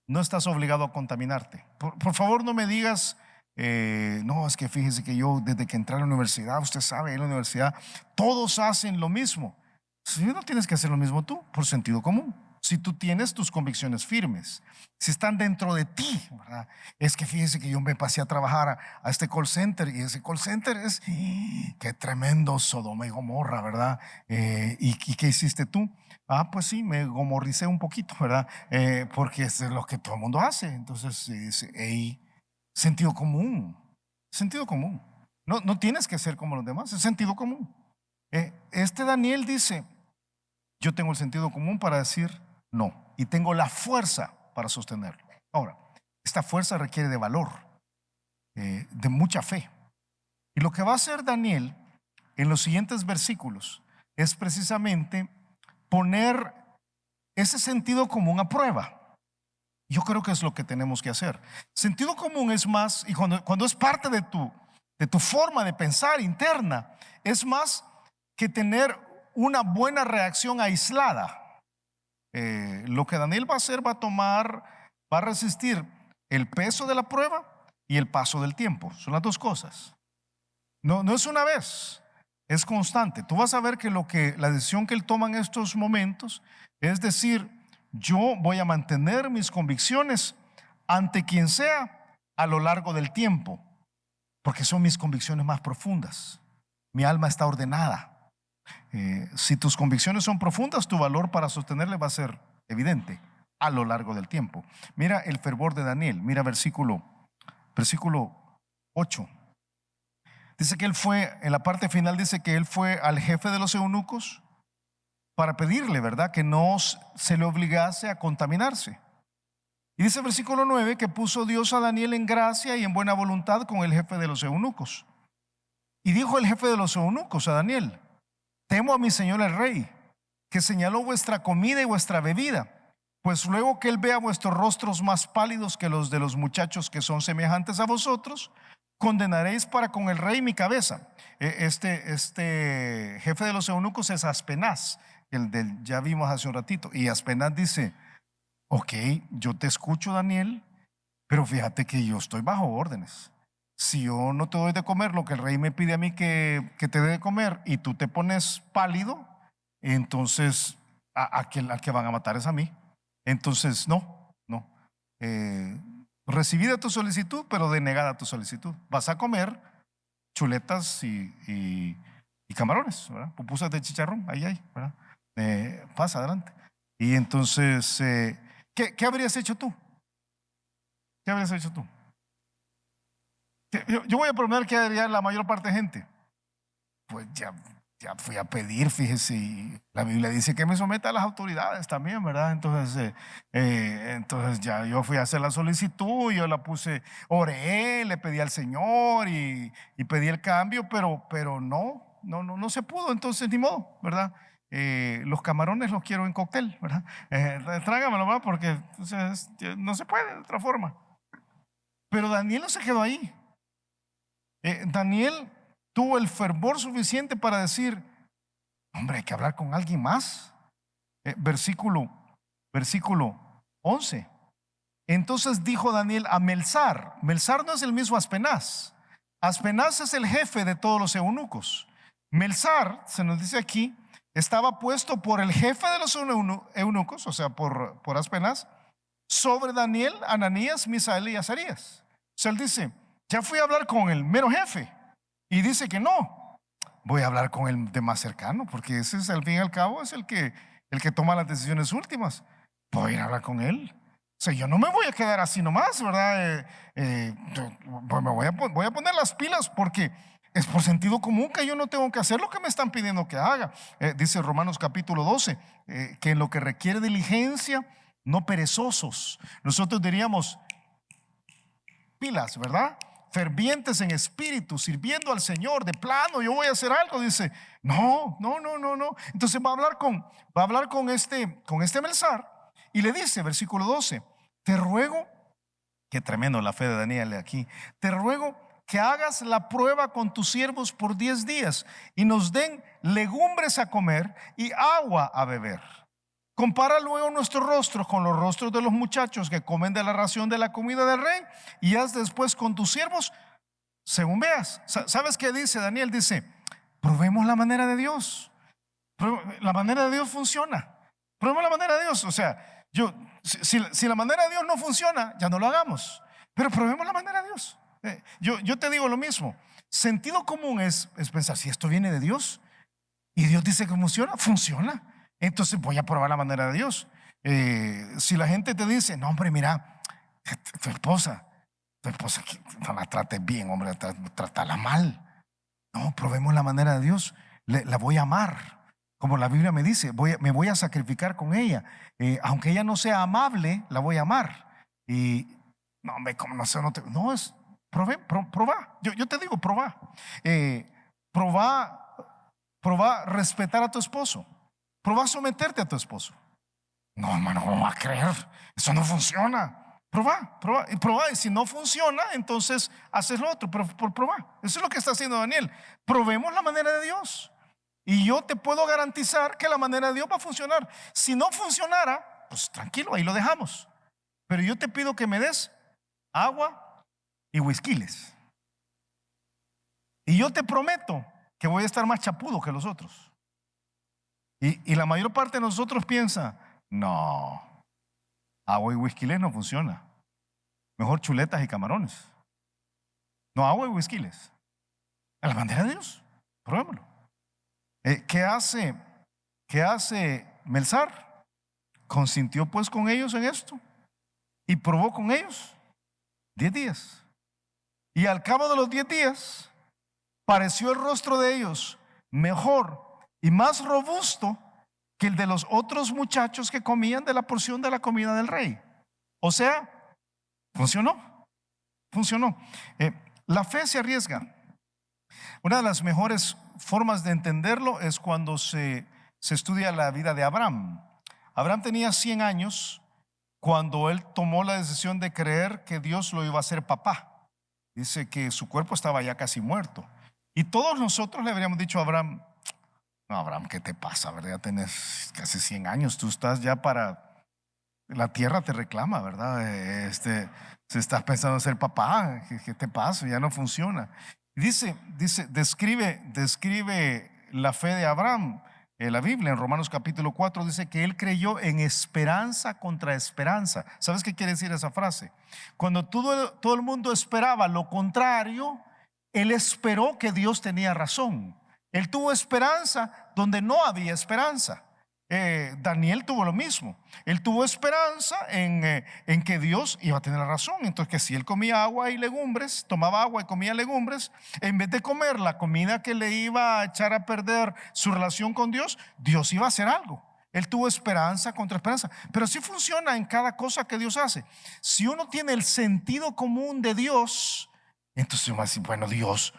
no estás obligado a contaminarte. Por favor, no me digas: no, es que fíjese que yo desde que entré a la universidad, usted sabe, en la universidad todos hacen lo mismo. Si no tienes que hacer lo mismo tú, por sentido común. Si tú tienes tus convicciones firmes, si están dentro de ti, ¿verdad? Es que fíjese que yo me pasé a trabajar a este call center, y ese call center es qué tremendo Sodoma y Gomorra, ¿verdad? ¿Y qué hiciste tú? Pues sí, me gomorricé un poquito, ¿verdad? Porque es lo que todo el mundo hace. Entonces, sentido común. No tienes que ser como los demás, es sentido común. Este Daniel dice: yo tengo el sentido común para decir no, y tengo la fuerza para sostenerlo. Ahora, esta fuerza requiere de valor, de mucha fe. Y lo que va a hacer Daniel en los siguientes versículos es precisamente poner ese sentido común a prueba. Yo creo que es lo que tenemos que hacer. Sentido común es más, y cuando es parte de tu forma de pensar interna, es más que tener una buena reacción aislada. Lo que Daniel va a hacer, va a resistir el peso de la prueba y el paso del tiempo. Son las dos cosas. No, no es una vez, es constante. Tú vas a ver que la decisión que él toma en estos momentos es decir, yo voy a mantener mis convicciones ante quien sea a lo largo del tiempo, porque son mis convicciones más profundas. Mi alma está ordenada. Si tus convicciones son profundas, tu valor para sostenerle va a ser evidente a lo largo del tiempo. Mira el fervor de Daniel, mira versículo 8. Dice que él fue, en la parte final dice que él fue al jefe de los eunucos para pedirle, ¿verdad?, que no se le obligase a contaminarse. Y dice el versículo 9 que puso Dios a Daniel en gracia y en buena voluntad con el jefe de los eunucos. Y dijo el jefe de los eunucos a Daniel: temo a mi señor el rey, que señaló vuestra comida y vuestra bebida, pues luego que él vea vuestros rostros más pálidos que los de los muchachos que son semejantes a vosotros, condenaréis para con el rey mi cabeza. Este jefe de los eunucos es Aspenaz, ya vimos hace un ratito. Y Aspenaz dice: ok, yo te escucho, Daniel, pero fíjate que yo estoy bajo órdenes. Si yo no te doy de comer lo que el rey me pide a mí que te dé de comer y tú te pones pálido, entonces al que van a matar es a mí. Entonces no. Recibida tu solicitud, pero denegada tu solicitud. Vas a comer chuletas y camarones, ¿verdad? Pupusas de chicharrón, ahí hay, ¿verdad? Pasa adelante. Y entonces, ¿qué habrías hecho tú? ¿Qué habrías hecho tú? Yo voy a proponer que haría la mayor parte de gente. Pues ya fui a pedir, fíjese, y la Biblia dice que me someta a las autoridades también, ¿verdad? Entonces ya yo fui a hacer la solicitud, yo la puse, oré, le pedí al Señor y pedí el cambio, pero no se pudo, entonces ni modo, ¿verdad? Los camarones los quiero en cóctel, ¿verdad? Trágamelo, ¿verdad? Porque entonces, no se puede de otra forma. Pero Daniel no se quedó ahí. Daniel tuvo el fervor suficiente para decir: hombre, hay que hablar con alguien más. Versículo 11. Entonces dijo Daniel a Melzar. Melzar no es el mismo Aspenaz. Aspenaz es el jefe de todos los eunucos. Melzar, se nos dice aquí, estaba puesto por el jefe de los eunucos, o sea, por Aspenaz, sobre Daniel, Ananías, Misael y Azarías. O sea, él dice: ya fui a hablar con el mero jefe y dice que no. Voy a hablar con el de más cercano, porque ese es, al fin y al cabo, es el que toma las decisiones últimas. Voy a ir a hablar con él. O sea, yo no me voy a quedar así nomás, ¿verdad? Voy a poner las pilas, porque es por sentido común que yo no tengo que hacer lo que me están pidiendo que haga. Dice Romanos capítulo 12, que en lo que requiere diligencia, no perezosos. Nosotros diríamos pilas, ¿verdad? Fervientes en espíritu, sirviendo al Señor. De plano, yo voy a hacer algo. Dice: no. Entonces va a hablar con este Melzar y le dice, versículo 12: te ruego, qué tremendo la fe de Daniel aquí, te ruego que hagas la prueba con tus siervos por 10 días y nos den legumbres a comer y agua a beber. Compara luego nuestros rostros con los rostros de los muchachos que comen de la ración de la comida del rey, y haz después con tus siervos según veas. ¿Sabes qué dice Daniel? Dice: probemos la manera de Dios. La manera de Dios funciona. Probemos la manera de Dios. O sea, si la manera de Dios no funciona, ya no lo hagamos, pero probemos la manera de Dios. Yo te digo lo mismo. Sentido común es pensar: si esto viene de Dios y Dios dice que funciona, entonces voy a probar la manera de Dios. Si la gente te dice: no, hombre, mira, tu esposa no la trates bien, hombre, trátala mal. No, probemos la manera de Dios. La voy a amar, como la Biblia me dice, me voy a sacrificar con ella. Aunque ella no sea amable, la voy a amar. Y no, hombre, como no sé, no es, probá. Yo te digo, probá. Probá respetar a tu esposo. Probá someterte a tu esposo. No, hermano, ¿cómo va a creer? Eso no funciona. Probá. Y si no funciona, entonces haces lo otro, pero por probar. Eso es lo que está haciendo Daniel. Probemos la manera de Dios. Y yo te puedo garantizar que la manera de Dios va a funcionar. Si no funcionara, pues tranquilo, ahí lo dejamos. Pero yo te pido que me des agua y whiskyles. Y yo te prometo que voy a estar más chapudo que los otros. Y la mayor parte de nosotros piensa, no, agua y whiskyles no funciona. Mejor chuletas y camarones. No, agua y whiskyles. A la bandera de Dios, pruébalo. ¿Qué hace Melzar? Consintió pues con ellos en esto y probó con ellos 10 días. Y al cabo de los 10 días pareció el rostro de ellos mejor y más robusto que el de los otros muchachos que comían de la porción de la comida del rey. O sea, funcionó. La fe se arriesga. Una de las mejores formas de entenderlo es cuando se estudia la vida de Abraham. Abraham tenía 100 años cuando él tomó la decisión de creer que Dios lo iba a hacer papá. Dice que su cuerpo estaba ya casi muerto. Y todos nosotros le habríamos dicho a Abraham, no, Abraham, ¿qué te pasa? ¿Verdad? Ya tenés casi 100 años, tú estás ya para... La tierra te reclama, ¿verdad? Si estás pensando en ser papá, ¿qué te pasa? Ya no funciona. Describe la fe de Abraham. La Biblia en Romanos capítulo 4 dice que él creyó en esperanza contra esperanza. ¿Sabes qué quiere decir esa frase? Cuando todo el mundo esperaba lo contrario, él esperó que Dios tenía razón. Él tuvo esperanza donde no había esperanza. Daniel tuvo lo mismo. Él tuvo esperanza en que Dios iba a tener la razón. Entonces, que si él comía agua y legumbres, tomaba agua y comía legumbres, en vez de comer la comida que le iba a echar a perder su relación con Dios, Dios iba a hacer algo. Él tuvo esperanza contra esperanza. Pero así funciona en cada cosa que Dios hace. Si uno tiene el sentido común de Dios, entonces uno va a decir, bueno, Dios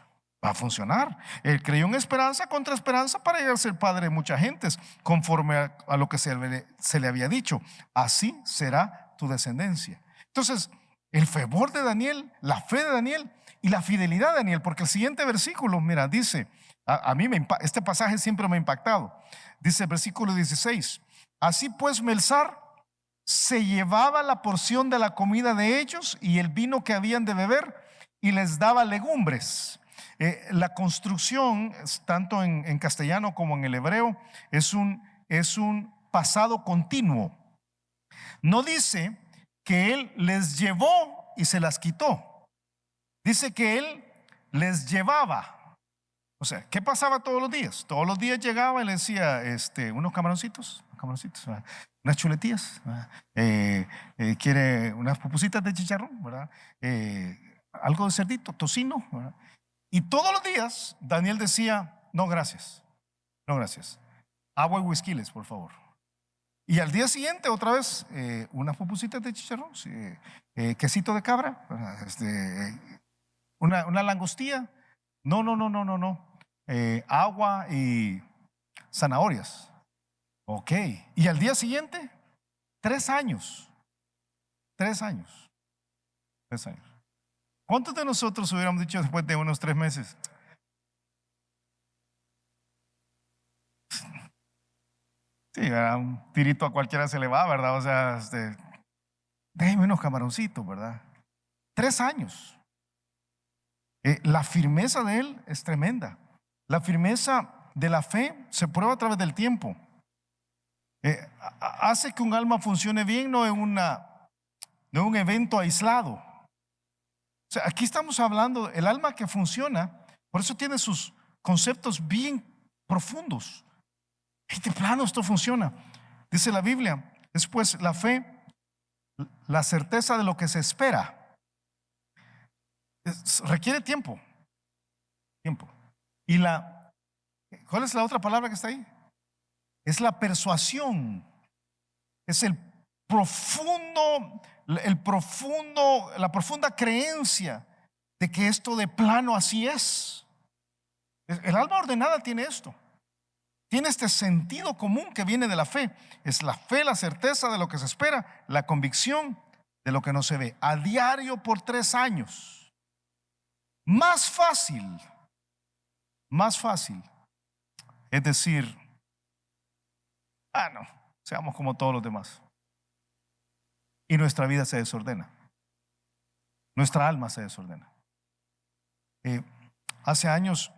va a funcionar. Él creyó en esperanza contra esperanza para llegar a ser padre de muchas gentes, conforme a lo que se le había dicho. Así será tu descendencia. Entonces, el fervor de Daniel, la fe de Daniel y la fidelidad de Daniel, porque el siguiente versículo, mira, dice, a mí este pasaje siempre me ha impactado. Dice el versículo 16: así pues Melzar se llevaba la porción de la comida de ellos y el vino que habían de beber y les daba legumbres. La construcción, tanto en castellano como en el hebreo, es un pasado continuo. No dice que él les llevó y se las quitó. Dice que él les llevaba. O sea, ¿qué pasaba todos los días? Todos los días llegaba y le decía, unos camaroncitos, unas chuletillas, quiere unas pupusitas de chicharrón, ¿verdad? Algo de cerdito, tocino, ¿verdad? Y todos los días Daniel decía, no gracias, no gracias, agua y whiskyles, por favor. Y al día siguiente otra vez, unas pupusitas de chicharrón, quesito de cabra, una langostía, no, agua y zanahorias. Ok, y al día siguiente 3 años. ¿Cuántos de nosotros hubiéramos dicho después de unos 3 meses? Sí, un tirito a cualquiera se le va, ¿verdad? O sea, déjeme unos camaroncitos, ¿verdad? 3 años. La firmeza de él es tremenda. La firmeza de la fe se prueba a través del tiempo. Hace que un alma funcione bien, no en un evento aislado. O sea, aquí estamos hablando, el alma que funciona, por eso tiene sus conceptos bien profundos. Y de plano esto funciona. Dice la Biblia, es pues la fe, la certeza de lo que se espera. Requiere tiempo. Y ¿cuál es la otra palabra que está ahí? Es la persuasión. Es la profunda creencia de que esto de plano así es. El alma ordenada tiene esto. Tiene este sentido común que viene de la fe. Es la fe, la certeza de lo que se espera, la convicción de lo que no se ve. A diario por 3 años. Más fácil es decir, no, seamos como todos los demás. Y nuestra vida se desordena. Nuestra alma se desordena. Hace años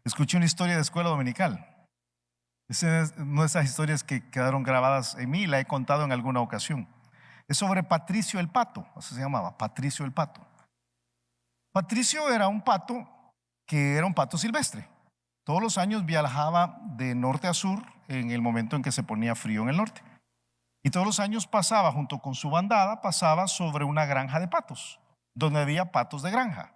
escuché una historia de escuela dominical. Esa es una de esas historias que quedaron grabadas en mí y la he contado en alguna ocasión. Es sobre Patricio el Pato, así se llamaba, Patricio el Pato. Patricio era un pato que era un pato silvestre. Todos los años viajaba de norte a sur en el momento en que se ponía frío en el norte. Y todos los años pasaba, junto con su bandada, pasaba sobre una granja de patos, donde había patos de granja.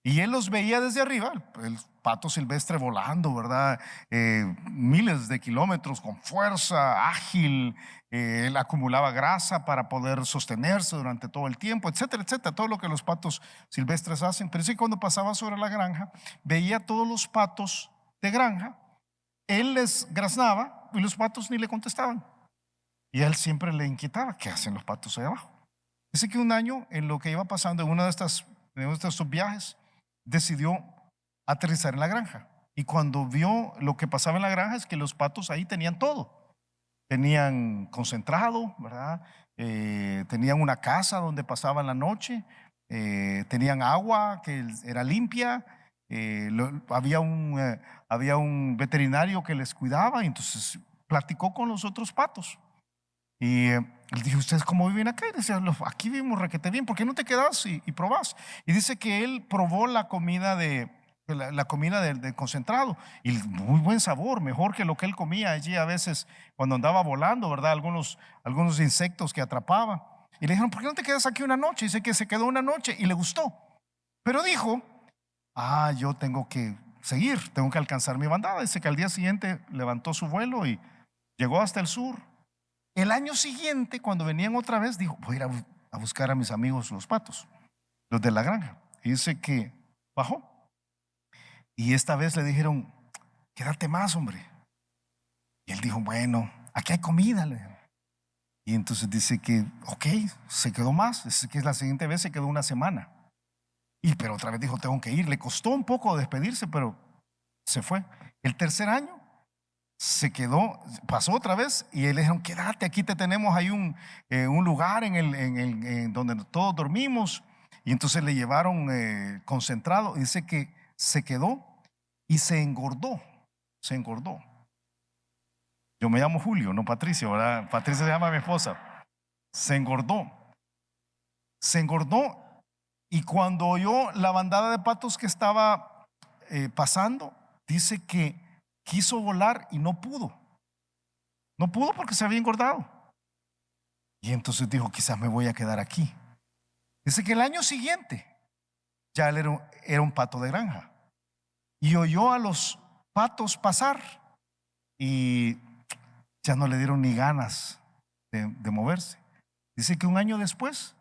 Y él los veía desde arriba, el pato silvestre volando, ¿verdad? Miles de kilómetros con fuerza, ágil. Él acumulaba grasa para poder sostenerse durante todo el tiempo, etcétera, etcétera. Todo lo que los patos silvestres hacen. Pero sí, cuando pasaba sobre la granja, veía todos los patos de granja. Él les graznaba y los patos ni le contestaban. Y a él siempre le inquietaba, ¿qué hacen los patos ahí abajo? Dice que un año, en lo que iba pasando en uno de estos viajes, decidió aterrizar en la granja. Y cuando vio lo que pasaba en la granja, es que los patos ahí tenían todo. Tenían concentrado, ¿verdad? Tenían una casa donde pasaban la noche, tenían agua que era limpia, había un veterinario que les cuidaba, y entonces platicó con los otros patos. Y él dijo, ¿ustedes cómo viven acá? Y decía, aquí vivimos requete bien, ¿por qué no te quedas y probás? Y dice que él probó la comida la comida del concentrado, y muy buen sabor, mejor que lo que él comía allí a veces cuando andaba volando, ¿verdad? Algunos insectos que atrapaba. Y le dijeron, ¿por qué no te quedas aquí una noche? Y dice que se quedó una noche y le gustó. Pero dijo, yo tengo que seguir, tengo que alcanzar mi bandada. Dice que al día siguiente levantó su vuelo y llegó hasta el sur. El año siguiente, cuando venían otra vez, dijo, voy a ir a buscar a mis amigos los patos, los de la granja. Y dice que bajó. Y esta vez le dijeron, quédate más, hombre. Y él dijo, bueno, aquí hay comida. Y entonces dice que, ok, se quedó más. Dice que la siguiente vez se quedó una semana. Pero otra vez dijo, tengo que ir. Le costó un poco despedirse, pero se fue. El tercer año se quedó, pasó otra vez y le dijeron, quédate, aquí te tenemos, hay un lugar en donde todos dormimos. Y entonces le llevaron concentrado. Y dice que se quedó y se engordó. Yo me llamo Julio, no Patricio, ¿verdad? Patricia se llama mi esposa. Se engordó. Y cuando oyó la bandada de patos que estaba pasando, dice que quiso volar y no pudo. No pudo porque se había engordado. Y entonces dijo, quizás me voy a quedar aquí. Dice que el año siguiente ya él era un pato de granja. Y oyó a los patos pasar y ya no le dieron ni ganas de moverse. Dice que un año después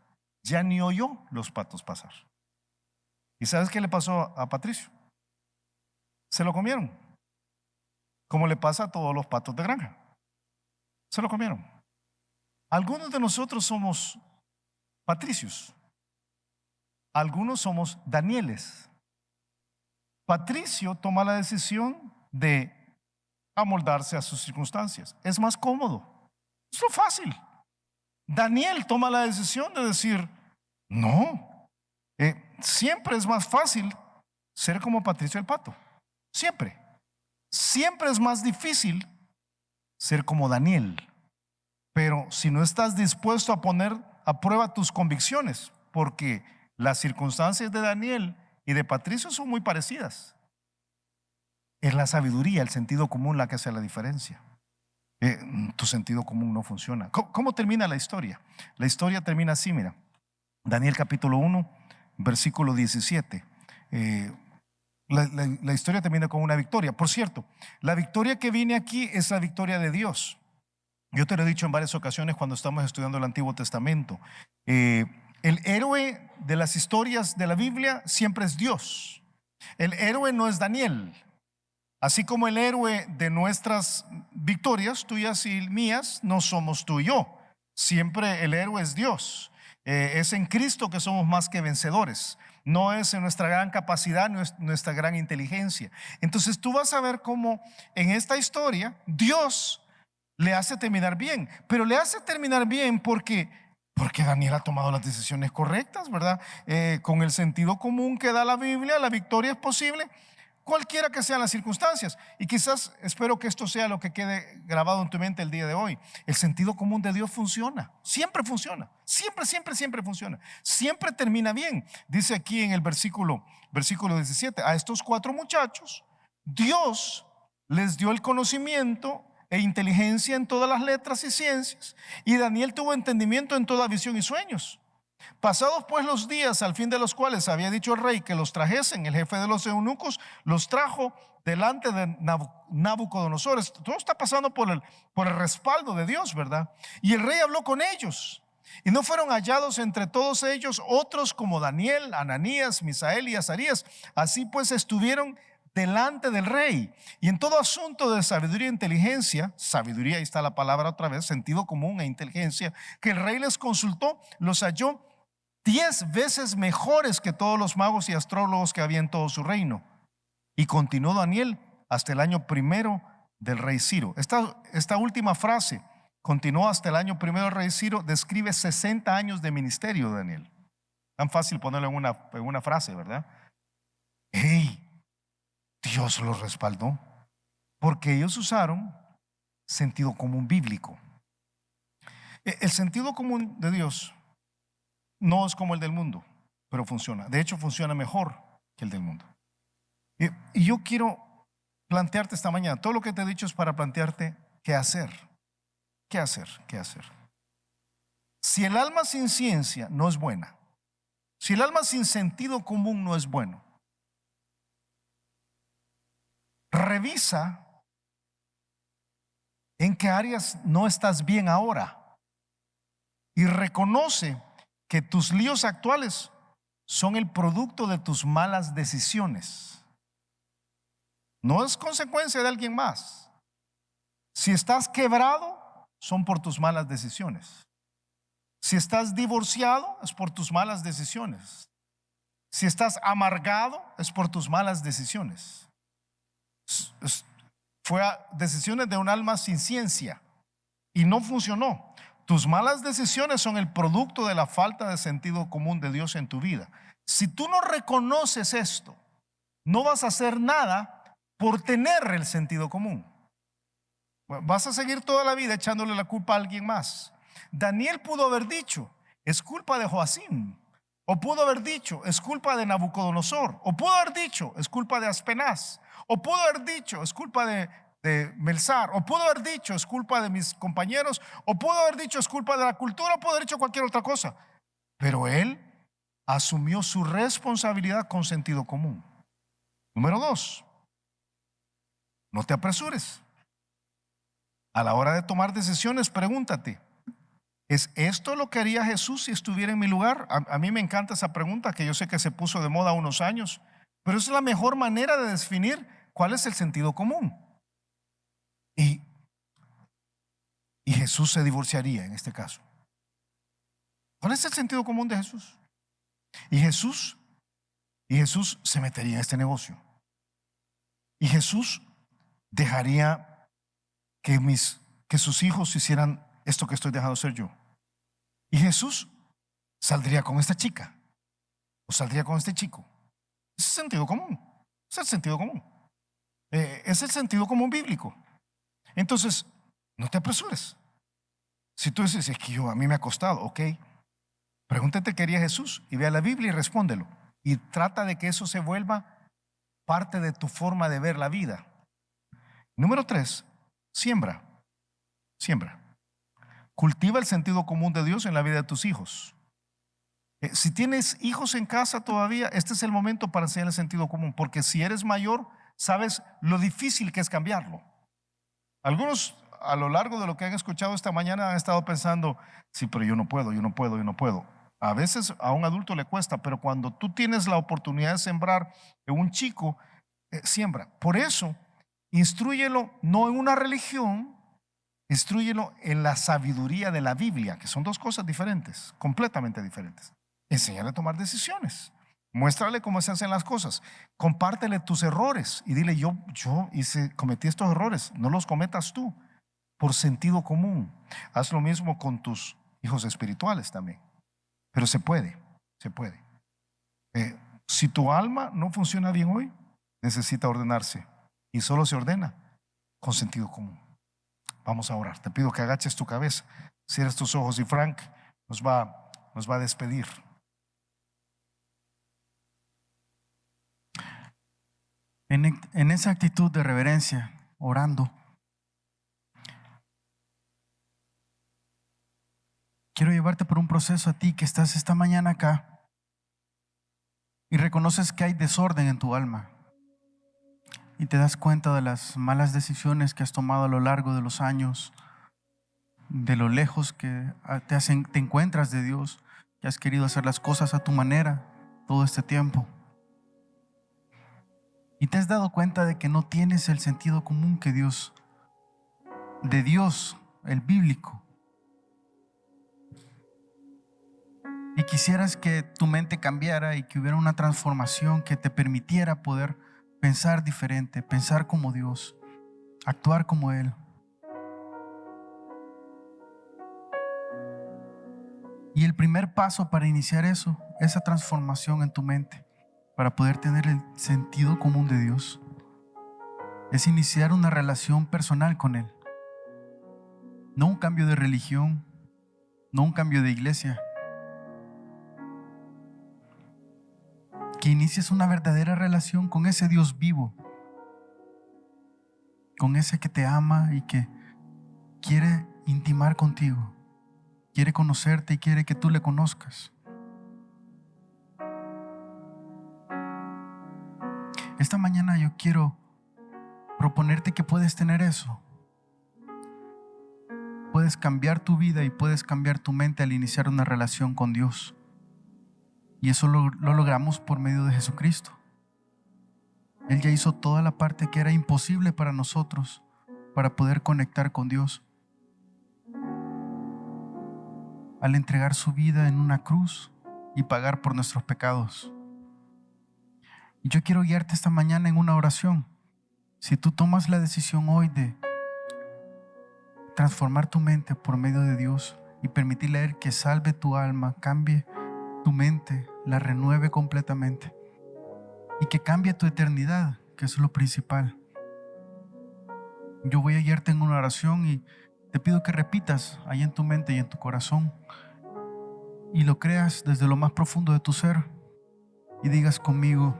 ya ni oyó los patos pasar. ¿Y sabes qué le pasó a Patricio? Se lo comieron, como le pasa a todos los patos de granja. Se lo comieron. Algunos de nosotros somos Patricios, algunos somos Danieles. Patricio toma la decisión de amoldarse a sus circunstancias. Es más cómodo, es lo fácil. Daniel toma la decisión de decir, no, siempre es más fácil ser como Patricio el Pato. Siempre es más difícil ser como Daniel. Pero si no estás dispuesto a poner a prueba tus convicciones, porque las circunstancias de Daniel y de Patricio son muy parecidas, es la sabiduría, el sentido común la que hace la diferencia. Tu sentido común no funciona. ¿Cómo termina la historia? La historia termina así, mira. Daniel capítulo 1, versículo 17. La historia termina con una victoria. Por cierto, la victoria que viene aquí es la victoria de Dios. Yo te lo he dicho en varias ocasiones cuando estamos estudiando el Antiguo Testamento. El héroe de las historias de la Biblia siempre es Dios. El héroe no es Daniel. Así como el héroe de nuestras victorias, tuyas y mías, no somos tú y yo. Siempre el héroe es Dios. Es en Cristo que somos más que vencedores. No es en nuestra gran capacidad, no es nuestra gran inteligencia. Entonces tú vas a ver cómo en esta historia Dios le hace terminar bien. Pero le hace terminar bien porque Porque Daniel ha tomado las decisiones correctas, ¿verdad? Con el sentido común que da la Biblia, la victoria es posible, cualquiera que sean las circunstancias. Y quizás espero que esto sea lo que quede grabado en tu mente el día de hoy. El sentido común de Dios funciona, siempre funciona, siempre, siempre, siempre funciona, siempre termina bien. Dice aquí en el versículo 17, a estos 4 muchachos, Dios les dio el conocimiento e inteligencia en todas las letras y ciencias, y Daniel tuvo entendimiento en toda visión y sueños. Pasados pues los días, al fin de los cuales había dicho el rey que los trajesen, el jefe de los eunucos los trajo delante de Nabucodonosor. Todo está pasando por el respaldo de Dios, ¿verdad? Y el rey habló con ellos, y no fueron hallados entre todos ellos otros como Daniel, Ananías, Misael y Azarías. Así pues estuvieron delante del rey, y en todo asunto de sabiduría e inteligencia, sabiduría, ahí está la palabra otra vez, sentido común e inteligencia, que el rey les consultó, los halló 10 veces mejores que todos los magos y astrólogos que había en todo su reino. Y continuó Daniel hasta el año primero del rey Ciro. Esta última frase, continuó hasta el año primero del rey Ciro, describe 60 años de ministerio de Daniel. Tan fácil ponerlo en una frase, ¿verdad? ¡Hey! Dios los respaldó, porque ellos usaron sentido común bíblico. El sentido común de Dios no es como el del mundo, pero funciona. De hecho, funciona mejor que el del mundo. Y yo quiero plantearte esta mañana, todo lo que te he dicho es para plantearte qué hacer. ¿Qué hacer? ¿Qué hacer? Si el alma sin ciencia no es buena, si el alma sin sentido común no es bueno, revisa en qué áreas no estás bien ahora y reconoce que tus líos actuales son el producto de tus malas decisiones. No es consecuencia de alguien más. Si estás quebrado, son por tus malas decisiones. Si estás divorciado, es por tus malas decisiones. Si estás amargado, es por tus malas decisiones. Fue decisiones de un alma sin ciencia y no funcionó. Tus malas decisiones son el producto de la falta de sentido común de Dios en tu vida. Si tú no reconoces esto, no vas a hacer nada por tener el sentido común. Vas a seguir toda la vida echándole la culpa a alguien más. Daniel pudo haber dicho, es culpa de Joacim, o pudo haber dicho, es culpa de Nabucodonosor, o pudo haber dicho, es culpa de Aspenaz, o pudo haber dicho, es culpa de Melzar, o pudo haber dicho, es culpa de mis compañeros, o pudo haber dicho, es culpa de la cultura, o pudo haber dicho cualquier otra cosa. Pero él asumió su responsabilidad con sentido común. Número 2, no te apresures. A la hora de tomar decisiones, pregúntate, ¿es esto lo que haría Jesús si estuviera en mi lugar? A mí me encanta esa pregunta, que yo sé que se puso de moda unos años, pero es la mejor manera de definir cuál es el sentido común. Y Jesús se divorciaría en este caso. ¿Cuál es el sentido común de Jesús? Y Jesús se metería en este negocio. Y Jesús dejaría que sus hijos hicieran esto que estoy dejando hacer yo. Y Jesús saldría con esta chica o saldría con este chico. Es el sentido común. Es el sentido común. Es el sentido común bíblico. Entonces, no te apresures. Si tú dices, es que a mí me ha costado, ok, pregúntate qué haría Jesús y ve a la Biblia y respóndelo. Y trata de que eso se vuelva parte de tu forma de ver la vida. Número 3, siembra. Cultiva el sentido común de Dios en la vida de tus hijos. Si tienes hijos en casa todavía, este es el momento para enseñar el sentido común, porque si eres mayor, sabes lo difícil que es cambiarlo. Algunos a lo largo de lo que han escuchado esta mañana han estado pensando, sí, pero yo no puedo. A veces a un adulto le cuesta, pero cuando tú tienes la oportunidad de sembrar en un chico, siembra. Por eso, instrúyelo no en una religión, instrúyelo en la sabiduría de la Biblia, que son dos cosas diferentes, completamente diferentes. Enséñale a tomar decisiones. Muéstrale cómo se hacen las cosas. Compártele tus errores y dile, yo cometí estos errores, no los cometas tú, por sentido común. Haz lo mismo con tus hijos espirituales también. Pero se puede, se puede. Si tu alma no funciona bien hoy, necesita ordenarse. Y solo se ordena con sentido común. Vamos a orar. Te pido que agaches tu cabeza, cierres tus ojos y Frank nos va a despedir. En esa actitud de reverencia, orando, quiero llevarte por un proceso a ti que estás esta mañana acá y reconoces que hay desorden en tu alma y te das cuenta de las malas decisiones que has tomado a lo largo de los años, de lo lejos que te encuentras de Dios, que has querido hacer las cosas a tu manera todo este tiempo. Y te has dado cuenta de que no tienes el sentido común que Dios, el bíblico. Y quisieras que tu mente cambiara y que hubiera una transformación que te permitiera poder pensar diferente, pensar como Dios, actuar como Él. Y el primer paso para iniciar eso, esa transformación en tu mente, para poder tener el sentido común de Dios, es iniciar una relación personal con Él. No un cambio de religión, no un cambio de iglesia. Que inicies una verdadera relación con ese Dios vivo, con ese que te ama y que quiere intimar contigo, quiere conocerte y quiere que tú le conozcas. Esta mañana yo quiero proponerte que puedes tener eso. Puedes cambiar tu vida y puedes cambiar tu mente al iniciar una relación con Dios. Y eso lo logramos por medio de Jesucristo. Él ya hizo toda la parte que era imposible para nosotros para poder conectar con Dios. Al entregar su vida en una cruz y pagar por nuestros pecados. Y yo quiero guiarte esta mañana en una oración. Si tú tomas la decisión hoy de transformar tu mente por medio de Dios y permitirle a Él que salve tu alma, cambie tu mente, la renueve completamente y que cambie tu eternidad, que es lo principal. Yo voy a guiarte en una oración y te pido que repitas ahí en tu mente y en tu corazón y lo creas desde lo más profundo de tu ser y digas conmigo: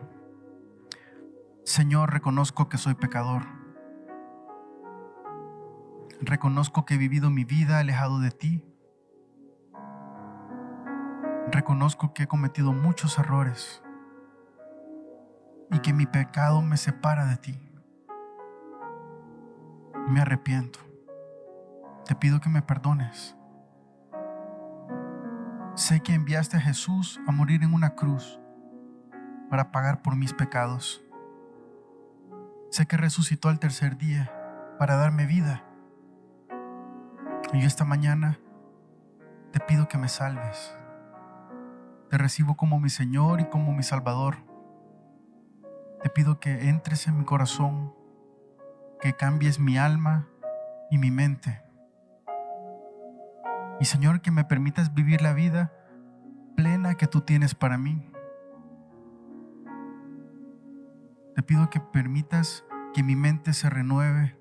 Señor, reconozco que soy pecador. Reconozco que he vivido mi vida alejado de ti. Reconozco que he cometido muchos errores y que mi pecado me separa de ti. Me arrepiento. Te pido que me perdones. Sé que enviaste a Jesús a morir en una cruz para pagar por mis pecados. Sé que resucitó al tercer día para darme vida. Y yo esta mañana te pido que me salves. Te recibo como mi Señor y como mi Salvador. Te pido que entres en mi corazón, que cambies mi alma y mi mente. Y Señor, que me permitas vivir la vida plena que tú tienes para mí. Te pido que permitas que mi mente se renueve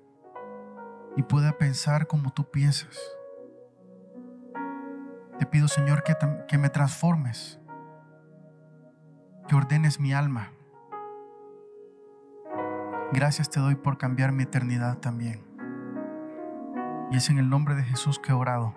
y pueda pensar como tú piensas. Te pido, Señor, que me transformes, que ordenes mi alma. Gracias te doy por cambiar mi eternidad también. Y es en el nombre de Jesús que he orado.